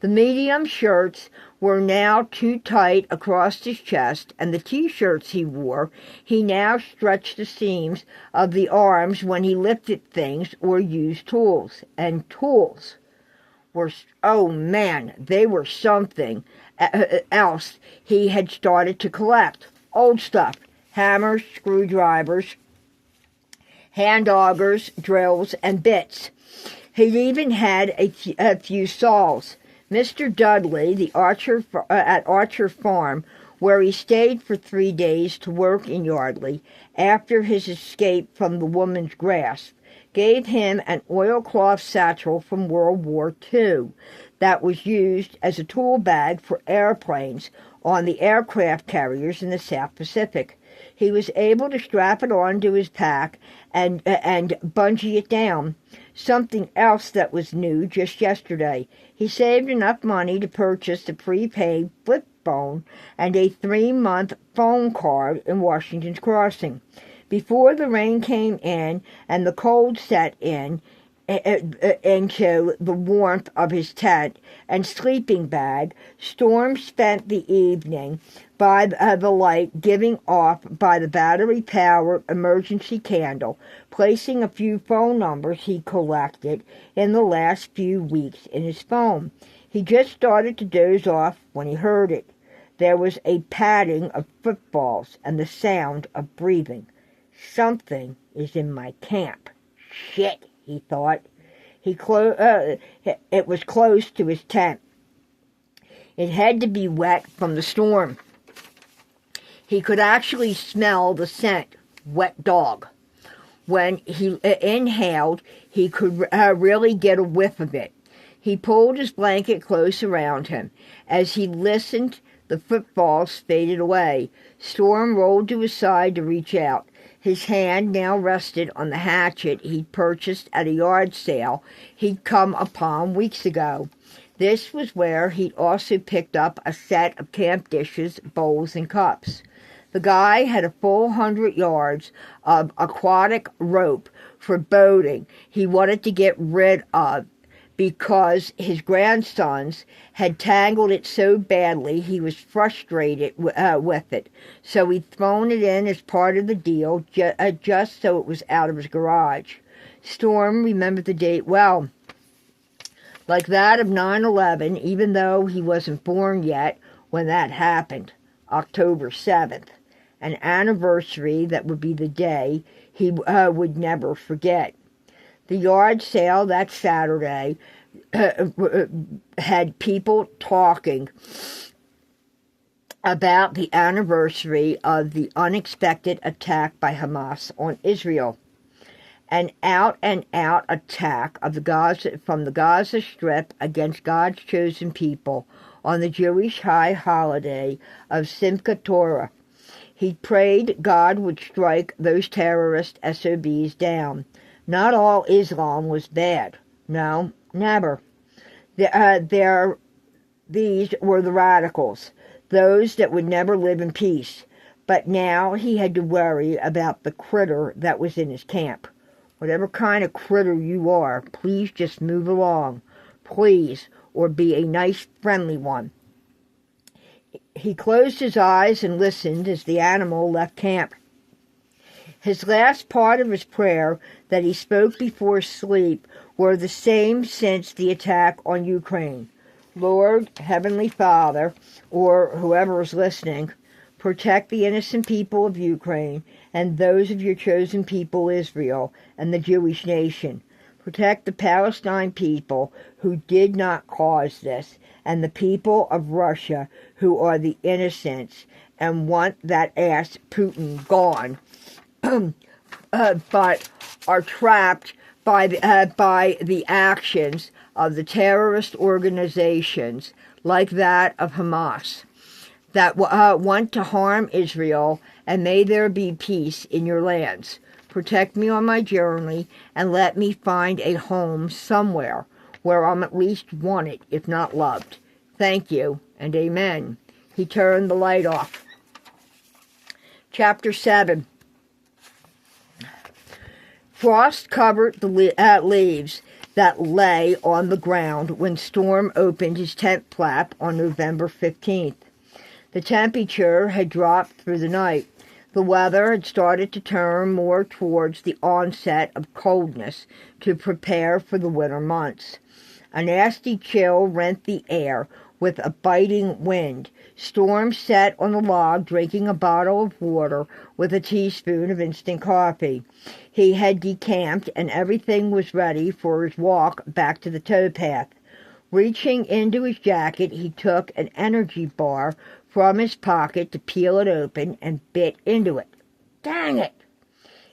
The medium shirts were now too tight across his chest, and the T-shirts he wore, he now stretched the seams of the arms when he lifted things or used tools. And tools were, oh man, they were something else he had started to collect. Old stuff. Hammers, screwdrivers, hand augers, drills, and bits. He'd even had a few saws. Mr. Dudley, the archer at Archer Farm, where he stayed for 3 days to work in Yardley after his escape from the woman's grasp, gave him an oilcloth satchel from World War II that was used as a tool bag for airplanes on the aircraft carriers in the South Pacific. He was able to strap it onto his pack and bungee it down. Something else that was new just yesterday. He saved enough money to purchase a prepaid flip phone and a 3-month phone card in Washington's Crossing. Before the rain came in and the cold set in, into the warmth of his tent and sleeping bag, Storm spent the evening by the light giving off by the battery-powered emergency candle, placing a few phone numbers he collected in the last few weeks in his phone. He just started to doze off when he heard it. There was a padding of footfalls and the sound of breathing. Something is in my camp. Shit, he thought. It was close to his tent. It had to be wet from the storm. He could actually smell the scent, wet dog. When he inhaled, he could really get a whiff of it. He pulled his blanket close around him. As he listened, the footfalls faded away. Storm rolled to his side to reach out. His hand now rested on the hatchet he'd purchased at a yard sale he'd come upon weeks ago. This was where he'd also picked up a set of camp dishes, bowls, and cups. The guy had a full 100 yards of aquatic rope for boating he wanted to get rid of because his grandsons had tangled it so badly he was frustrated with it. So he'd thrown it in as part of the deal just so it was out of his garage. Storm remembered the date well, like that of 9/11, even though he wasn't born yet when that happened, October 7th, an anniversary that would be the day he would never forget. The yard sale that Saturday had people talking about the anniversary of the unexpected attack by Hamas on Israel. An out-and-out attack of from the Gaza Strip against God's chosen people on the Jewish high holiday of Simchat Torah. He prayed God would strike those terrorist SOBs down. Not all Islam was bad. No, never. These were the radicals, those that would never live in peace. But now he had to worry about the critter that was in his camp. Whatever kind of critter you are, please just move along. Please, or be a nice, friendly one. He closed his eyes and listened as the animal left camp. His last part of his prayer that he spoke before sleep were the same since the attack on Ukraine. Lord, Heavenly Father, or whoever is listening, protect the innocent people of Ukraine and those of your chosen people, Israel, and the Jewish nation. Protect the Palestine people who did not cause this, and the people of Russia who are the innocents and want that ass Putin gone, but are trapped by the actions of the terrorist organizations like that of Hamas that want to harm Israel, and may there be peace in your lands. Protect me on my journey and let me find a home somewhere where I'm at least wanted, if not loved. Thank you, and amen. He turned the light off. Chapter 7. Frost covered the leaves that lay on the ground when Storm opened his tent flap on November 15th. The temperature had dropped through the night. The weather had started to turn more towards the onset of coldness to prepare for the winter months. A nasty chill rent the air with a biting wind. Storm sat on the log drinking a bottle of water with a teaspoon of instant coffee. He had decamped and everything was ready for his walk back to the towpath. Reaching into his jacket, he took an energy bar from his pocket to peel it open and bit into it. Dang it!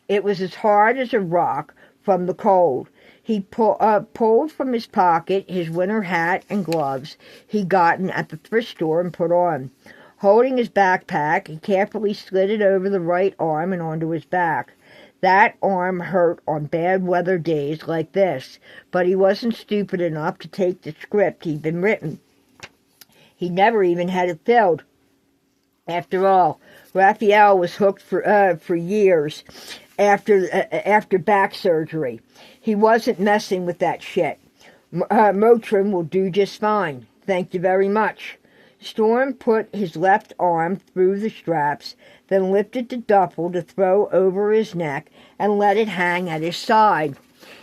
It was as hard as a rock from the cold. He pulled from his pocket his winter hat and gloves he'd gotten at the thrift store and put on. Holding his backpack, he carefully slid it over the right arm and onto his back. That arm hurt on bad weather days like this, but he wasn't stupid enough to take the script he'd been written. He never even had it filled. After all, Raphael was hooked for years after back surgery. He wasn't messing with that shit. Motrin will do just fine. Thank you very much. Storm put his left arm through the straps, then lifted the duffel to throw over his neck and let it hang at his side.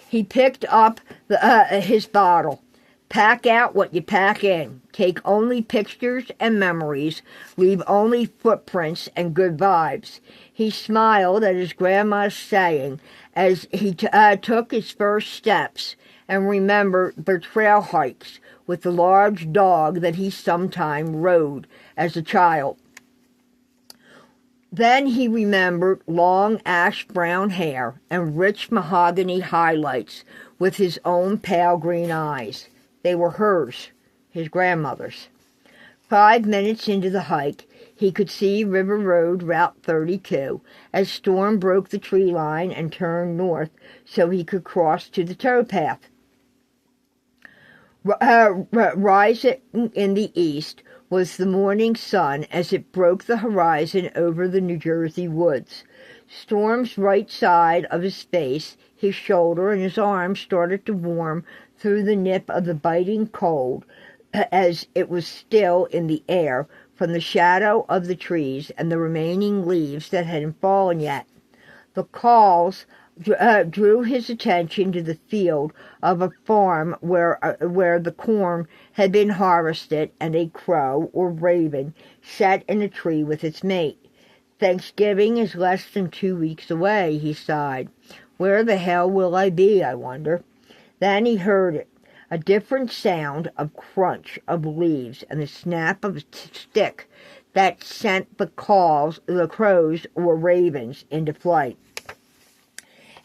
He picked up his bottle. Pack out what you pack in. Take only pictures and memories. Leave only footprints and good vibes. He smiled at his grandma's saying as he took his first steps and remembered the trail hikes with the large dog that he sometime rode as a child. Then he remembered long ash-brown hair and rich mahogany highlights with his own pale green eyes. They were hers, his grandmother's. 5 minutes into the hike, he could see River Road, Route 32, as Storm broke the tree line and turned north so he could cross to the towpath. Rising in the east was the morning sun as it broke the horizon over the New Jersey woods. Storm's right side of his face, his shoulder, and his arm started to warm through the nip of the biting cold as it was still in the air from the shadow of the trees and the remaining leaves that hadn't fallen yet. The calls drew his attention to the field of a farm where the corn had been harvested and a crow or raven sat in a tree with its mate. Thanksgiving is less than 2 weeks away, he sighed. Where the hell will I be, I wonder? Then he heard it, a different sound of crunch of leaves and the snap of a stick that sent the crows or ravens into flight.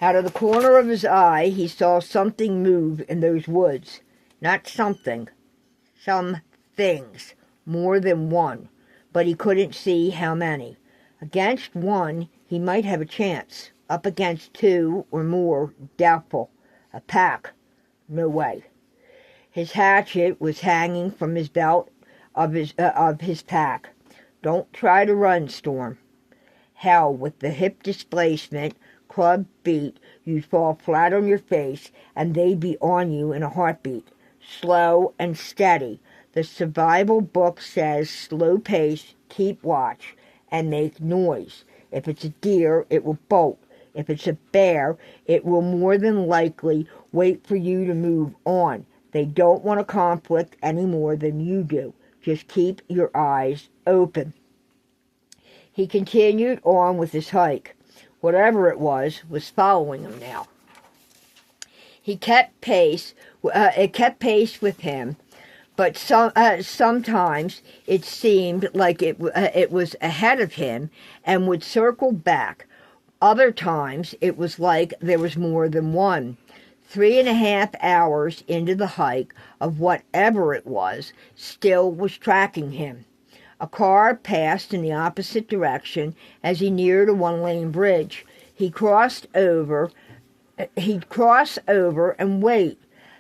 Out of the corner of his eye, he saw something move in those woods. Not something. Something. things, more than one, but he couldn't see how many. Against one, he might have a chance. Up against two or more, doubtful. A pack, no way. His hatchet was hanging from his belt of his pack. Don't try to run, Storm. Hell, with the hip displacement, club beat, you'd fall flat on your face, and they'd be on you in a heartbeat. Slow and steady. The survival book says slow pace, keep watch, and make noise. If it's a deer, it will bolt. If it's a bear, it will more than likely wait for you to move on. They don't want a conflict any more than you do. Just keep your eyes open. He continued on with his hike. Whatever it was following him now. He kept pace. It kept pace with him, but sometimes it seemed like it was ahead of him and would circle back. Other times it was like there was more than one. 3.5 hours into the hike of whatever it was still was tracking him. A car passed in the opposite direction as he neared a one-lane bridge. He'd cross over and wait.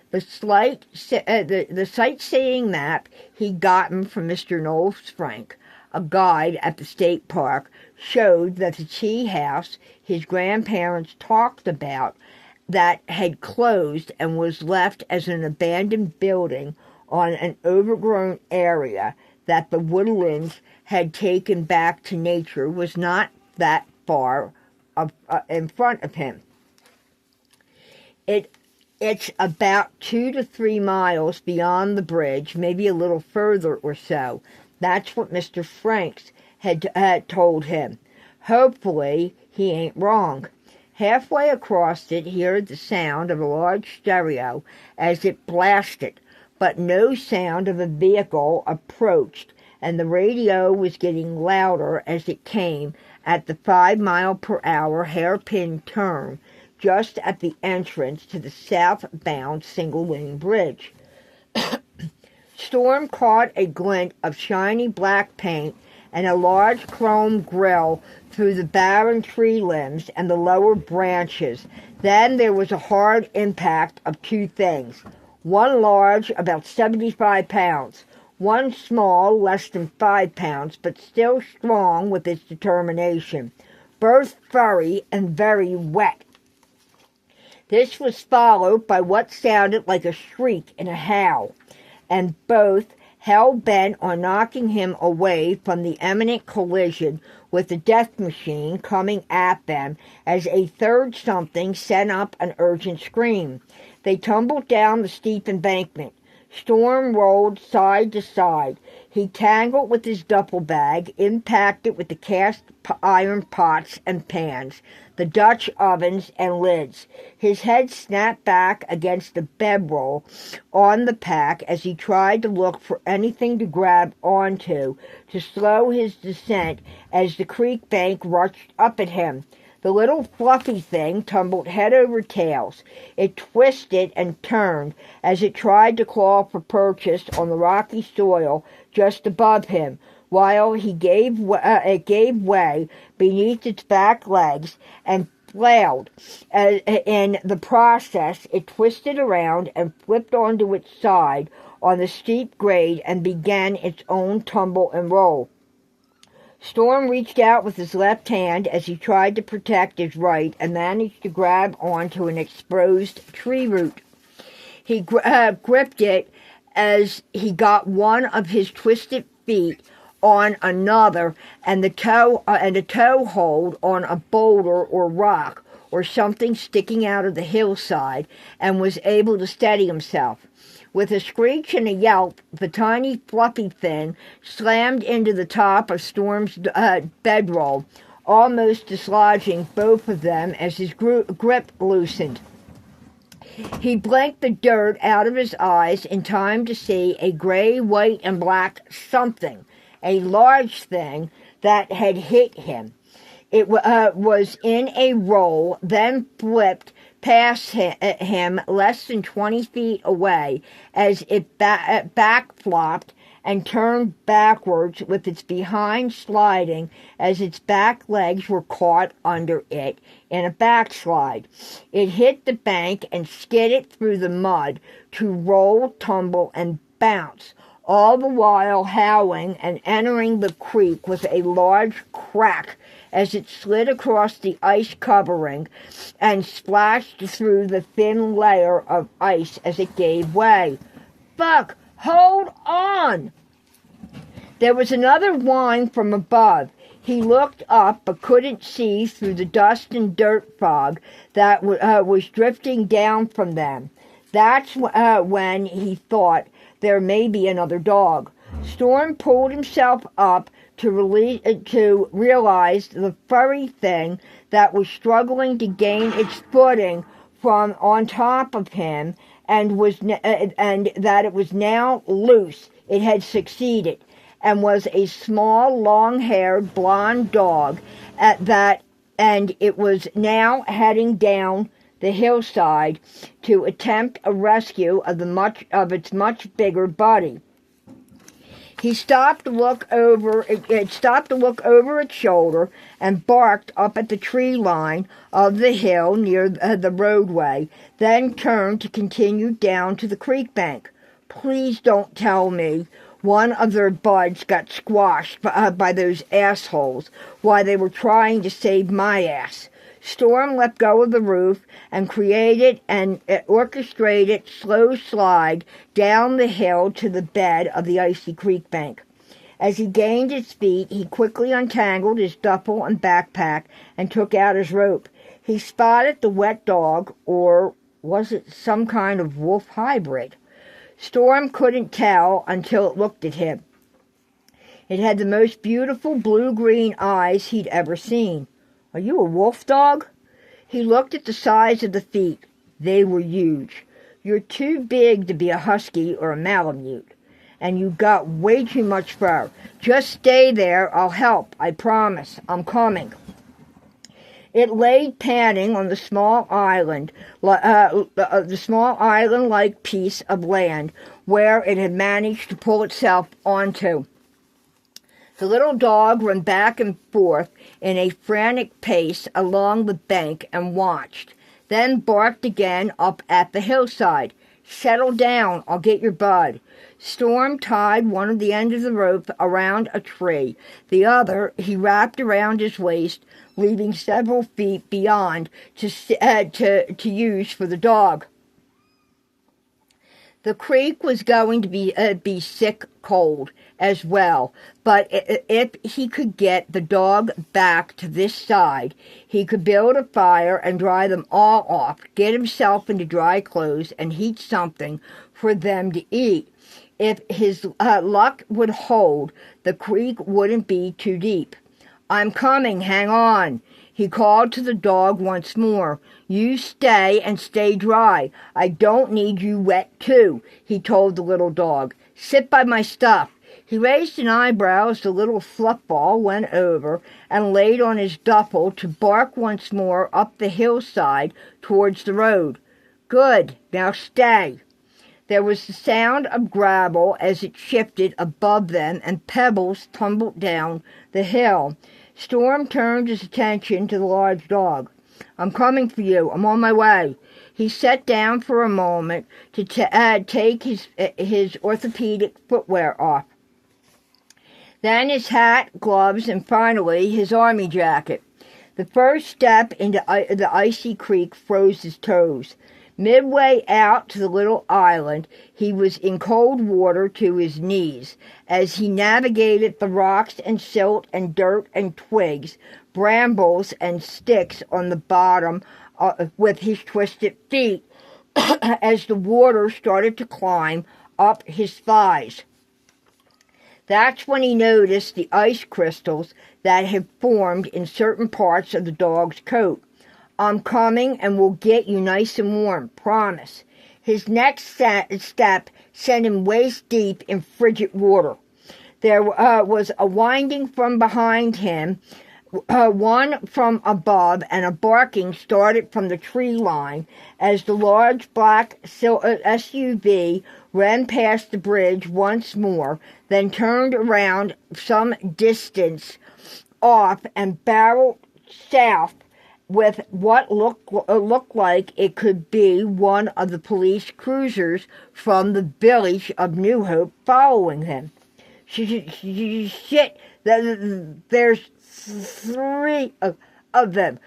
The sightseeing map he'd gotten from Mr. Knowles Frank, a guide at the state park, showed that the tea house his grandparents talked about that had closed and was left as an abandoned building on an overgrown area that the woodlands had taken back to nature was not that far in front of him. It's about 2 to 3 miles beyond the bridge, maybe a little further or so. That's what Mr. Franks had told him. Hopefully, he ain't wrong. Halfway across it, he heard the sound of a large stereo as it blasted, but no sound of a vehicle approached, and the radio was getting louder as it came at the 5-mile-per-hour hairpin turn just at the entrance to the southbound single-lane bridge. Storm caught a glint of shiny black paint and a large chrome grille through the barren tree limbs and the lower branches. Then there was a hard impact of two things. One large, about 75 pounds. One small, less than 5 pounds, but still strong with its determination. Both furry and very wet. This was followed by what sounded like a shriek and a howl, and both hell-bent on knocking him away from the imminent collision with the death machine coming at them as a third something sent up an urgent scream. They tumbled down the steep embankment. Storm rolled side to side. He tangled with his duffel bag, impacted with the cast iron pots and pans, the Dutch ovens and lids. His head snapped back against the bedroll on the pack as he tried to look for anything to grab onto to slow his descent as the creek bank rushed up at him. The little fluffy thing tumbled head over tails. It twisted and turned as it tried to claw for purchase on the rocky soil just above him, while it gave way beneath its back legs and flailed. In the process, it twisted around and flipped onto its side on the steep grade and began its own tumble and roll. Storm reached out with his left hand as he tried to protect his right and managed to grab onto an exposed tree root. He gripped it as he got one of his twisted feet on another and a toe hold on a boulder or rock or something sticking out of the hillside and was able to steady himself. With a screech and a yelp, the tiny fluffy thing slammed into the top of Storm's bedroll, almost dislodging both of them as his grip loosened. He blinked the dirt out of his eyes in time to see a gray, white, and black something, a large thing that had hit him. It was in a roll, then flipped past him less than 20 feet away as it back-flopped and turned backwards with its behind sliding as its back legs were caught under it in a backslide. It hit the bank and skidded through the mud to roll, tumble, and bounce, all the while howling and entering the creek with a large crack as it slid across the ice covering and splashed through the thin layer of ice as it gave way. "Buck, hold on!" There was another whine from above. He looked up but couldn't see through the dust and dirt fog that was drifting down from them. That's when he thought there may be another dog. Storm pulled himself up to realize the furry thing that was struggling to gain its footing from on top of him and that it was now loose. It had succeeded and was a small, long-haired, blonde dog and it was now heading down the hillside to attempt a rescue of its much bigger buddy. He stopped to look over. It stopped to look over its shoulder and barked up at the tree line of the hill near the roadway. Then turned to continue down to the creek bank. "Please don't tell me one of their buds got squashed by those assholes while they were trying to save my ass." Storm let go of the roof and created an orchestrated slow slide down the hill to the bed of the icy creek bank. As he gained his feet, he quickly untangled his duffel and backpack and took out his rope. He spotted the wet dog, or was it some kind of wolf hybrid? Storm couldn't tell until it looked at him. It had the most beautiful blue-green eyes he'd ever seen. "Are you a wolf dog?" He looked at the size of the feet. They were huge. "You're too big to be a husky or a Malamute. And you got way too much fur. Just stay there. I'll help. I promise. I'm coming." It lay panting on the small island-like piece of land where it had managed to pull itself onto. The little dog ran back and forth in a frantic pace along the bank and watched, then barked again up at the hillside. "Settle down, I'll get your bud." Storm tied one of the ends of the rope around a tree. The other he wrapped around his waist, leaving several feet beyond to use for the dog. The creek was going to be sick cold as well, but if he could get the dog back to this side, he could build a fire and dry them all off, get himself into dry clothes, and heat something for them to eat. If his luck would hold, the creek wouldn't be too deep. "I'm coming, hang on." He called to the dog once more. "You stay and stay dry. I don't need you wet too," he told the little dog. "Sit by my stuff." He raised an eyebrow as the little fluff ball went over and laid on his duffel to bark once more up the hillside towards the road. "Good, now stay." There was the sound of gravel as it shifted above them and pebbles tumbled down the hill. Storm turned his attention to the large dog. "I'm coming for you. I'm on my way." He sat down for a moment to take his orthopedic footwear off. Then his hat, gloves, and finally his army jacket. The first step into the icy creek froze his toes. Midway out to the little island, he was in cold water to his knees. As he navigated the rocks and silt and dirt and twigs, brambles and sticks on the bottom with his twisted feet, as the water started to climb up his thighs. That's when he noticed the ice crystals that had formed in certain parts of the dog's coat. "I'm coming and we'll get you nice and warm, promise." His next step sent him waist deep in frigid water. There was a winding from behind him, one from above, and a barking started from the tree line as the large black SUV ran past the bridge once more, then turned around some distance off and barreled south with what looked like it could be one of the police cruisers from the village of New Hope following him. Shit, there's three of them.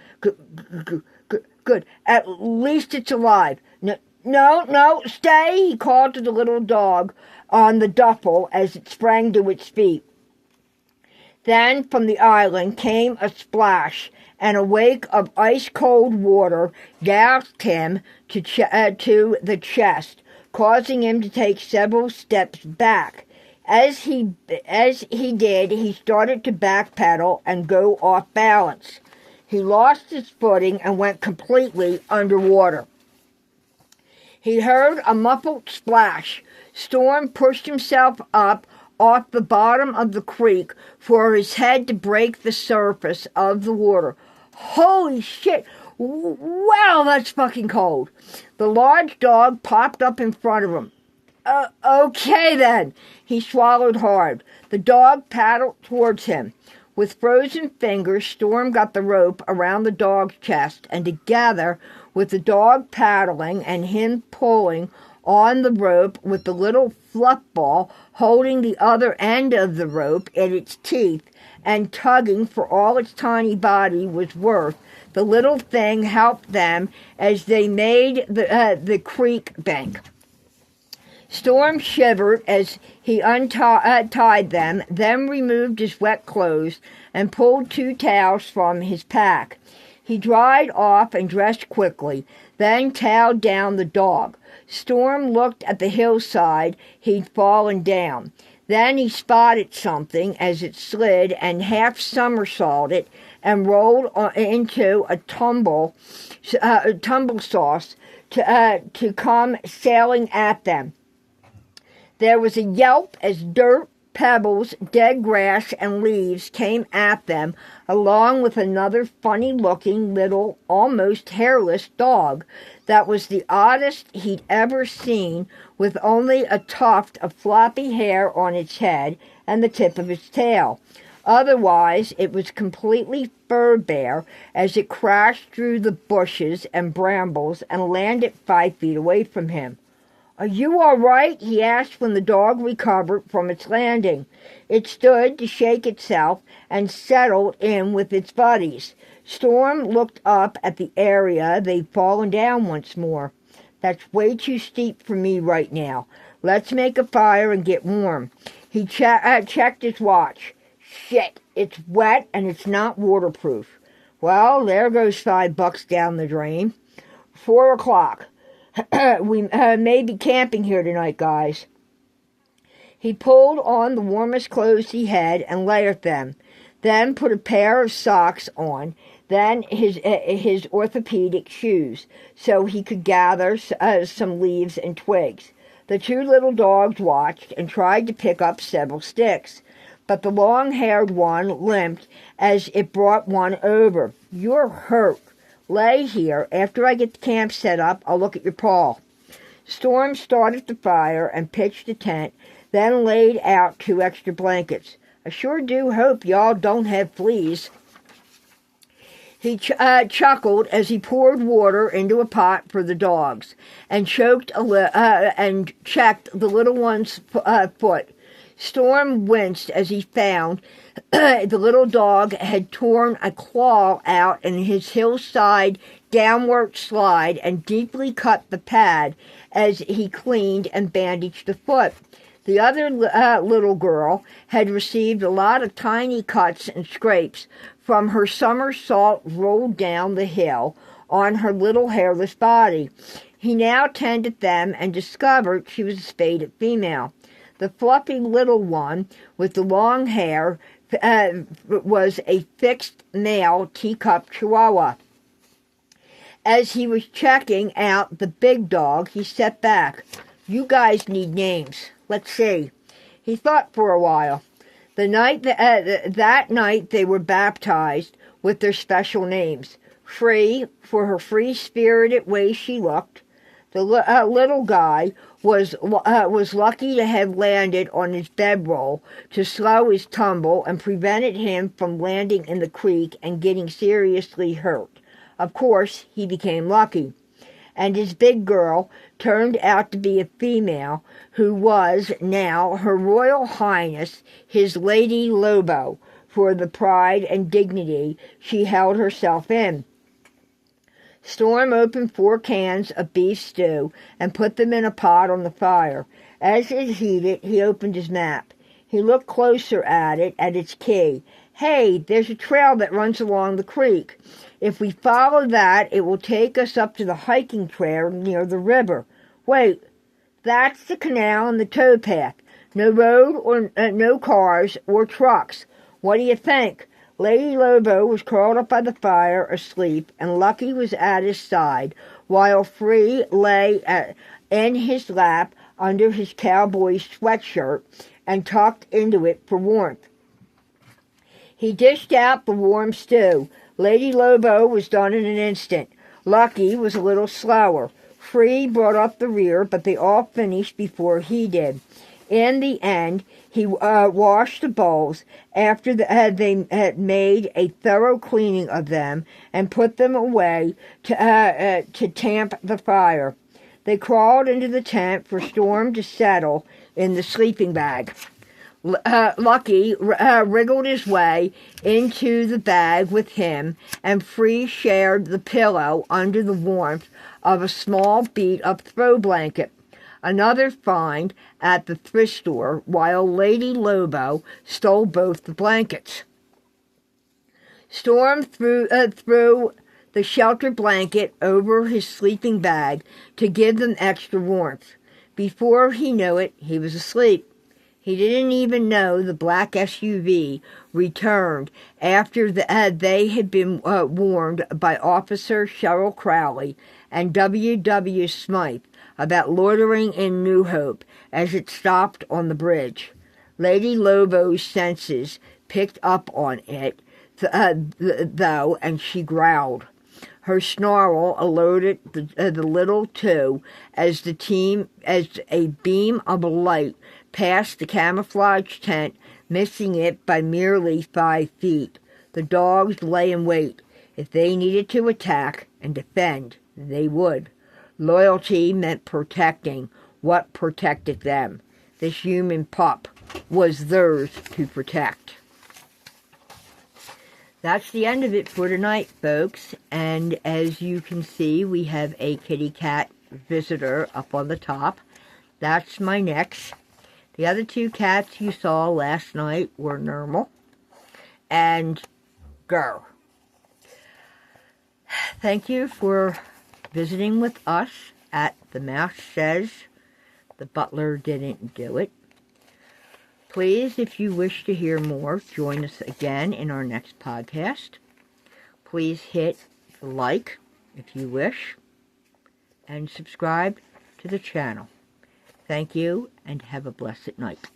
Good. At least it's alive. No, stay, he called to the little dog on the duffel as it sprang to its feet. Then from the island came a splash, and a wake of ice-cold water doused him to the chest, causing him to take several steps back. As he did, he started to backpedal and go off balance. He lost his footing and went completely underwater. He heard a muffled splash. Storm pushed himself up off the bottom of the creek for his head to break the surface of the water. Holy shit! Wow, that's fucking cold. The large dog popped up in front of him. Okay then. He swallowed hard. The dog paddled towards him. With frozen fingers, Storm got the rope around the dog's chest, and together, with the dog paddling and him pulling on the rope with the little fluff ball holding the other end of the rope in its teeth and tugging for all its tiny body was worth, the little thing helped them as they made the creek bank. Storm shivered as he untied them, then removed his wet clothes and pulled 2 towels from his pack. He dried off and dressed quickly, then toweled down the dog. Storm looked at the hillside he'd fallen down. Then he spotted something as it slid and half somersaulted and rolled into a tumble sauce to come sailing at them. There was a yelp as dirt, pebbles, dead grass, and leaves came at them, along with another funny-looking little, almost hairless dog that was the oddest he'd ever seen, with only a tuft of floppy hair on its head and the tip of its tail. Otherwise, it was completely fur-bare as it crashed through the bushes and brambles and landed 5 feet away from him. "Are you all right?" he asked when the dog recovered from its landing. It stood to shake itself and settled in with its buddies. Storm looked up at the area they'd fallen down once more. "That's way too steep for me right now. Let's make a fire and get warm." He checked his watch. "Shit, it's wet and it's not waterproof. Well, there goes $5 down the drain. 4 o'clock. We may be camping here tonight, guys." He pulled on the warmest clothes he had and layered them, then put a pair of socks on, then his orthopedic shoes, so he could gather some leaves and twigs. The 2 little dogs watched and tried to pick up several sticks, but the long-haired one limped as it brought one over. "You're hurt. Lay here. After I get the camp set up, I'll look at your paw." Storm started the fire and pitched the tent, then laid out 2 extra blankets. "I sure do hope y'all don't have fleas." He chuckled as he poured water into a pot for the dogs and checked the little one's foot. Storm winced as he found the little dog had torn a claw out in his hillside downward slide and deeply cut the pad as he cleaned and bandaged the foot. The other little girl had received a lot of tiny cuts and scrapes from her somersault rolled down the hill on her little hairless body. He now tended them and discovered she was a spaded female. The fluffy little one with the long hair was a fixed male teacup chihuahua. As he was checking out the big dog, he stepped back. "You guys need names. Let's see." He thought for a while. That night they were baptized with their special names. Free, for her free-spirited way she looked. The little guy was lucky to have landed on his bedroll to slow his tumble and prevented him from landing in the creek and getting seriously hurt. Of course, he became lucky. And his big girl turned out to be a female who was now Her Royal Highness, his Lady Lobo, for the pride and dignity she held herself in. Storm opened 4 cans of beef stew and put them in a pot on the fire. As it heated, he opened his map. He looked closer at its key. Hey, there's a trail that runs along the creek. If we follow that, it will take us up to the hiking trail near the river. Wait, that's the canal and the towpath. No road or no cars or trucks. What do you think? Lady Lobo was curled up by the fire, asleep, and Lucky was at his side, while Free lay in his lap under his cowboy sweatshirt and tucked into it for warmth. He dished out the warm stew. Lady Lobo was done in an instant. Lucky was a little slower. Free brought up the rear, but they all finished before he did. In the end, he washed the bowls after they had made a thorough cleaning of them and put them away to tamp the fire. They crawled into the tent for Storm to settle in the sleeping bag. Lucky wriggled his way into the bag with him, and Free shared the pillow under the warmth of a small beat-up throw blanket. Another find at the thrift store, while Lady Lobo stole both the blankets. Storm threw the shelter blanket over his sleeping bag to give them extra warmth. Before he knew it, he was asleep. He didn't even know the black SUV returned after they had been warned by Officer Cheryl Crowley and W.W. Smythe about loitering in New Hope as it stopped on the bridge. Lady Lobo's senses picked up on it, though, and she growled. Her snarl alerted the little two as a beam of light passed the camouflage tent, missing it by merely 5 feet. The dogs lay in wait. If they needed to attack and defend, they would. Loyalty meant protecting what protected them. This human pup was theirs to protect. That's the end of it for tonight, folks. And as you can see, we have a kitty cat visitor up on the top. That's my Nix. The other 2 cats you saw last night were Normal and Girl. Thank you for visiting with us at The Mouse Says the Butler Didn't Do It. Please, if you wish to hear more, join us again in our next podcast. Please hit the like if you wish and subscribe to the channel. Thank you and have a blessed night.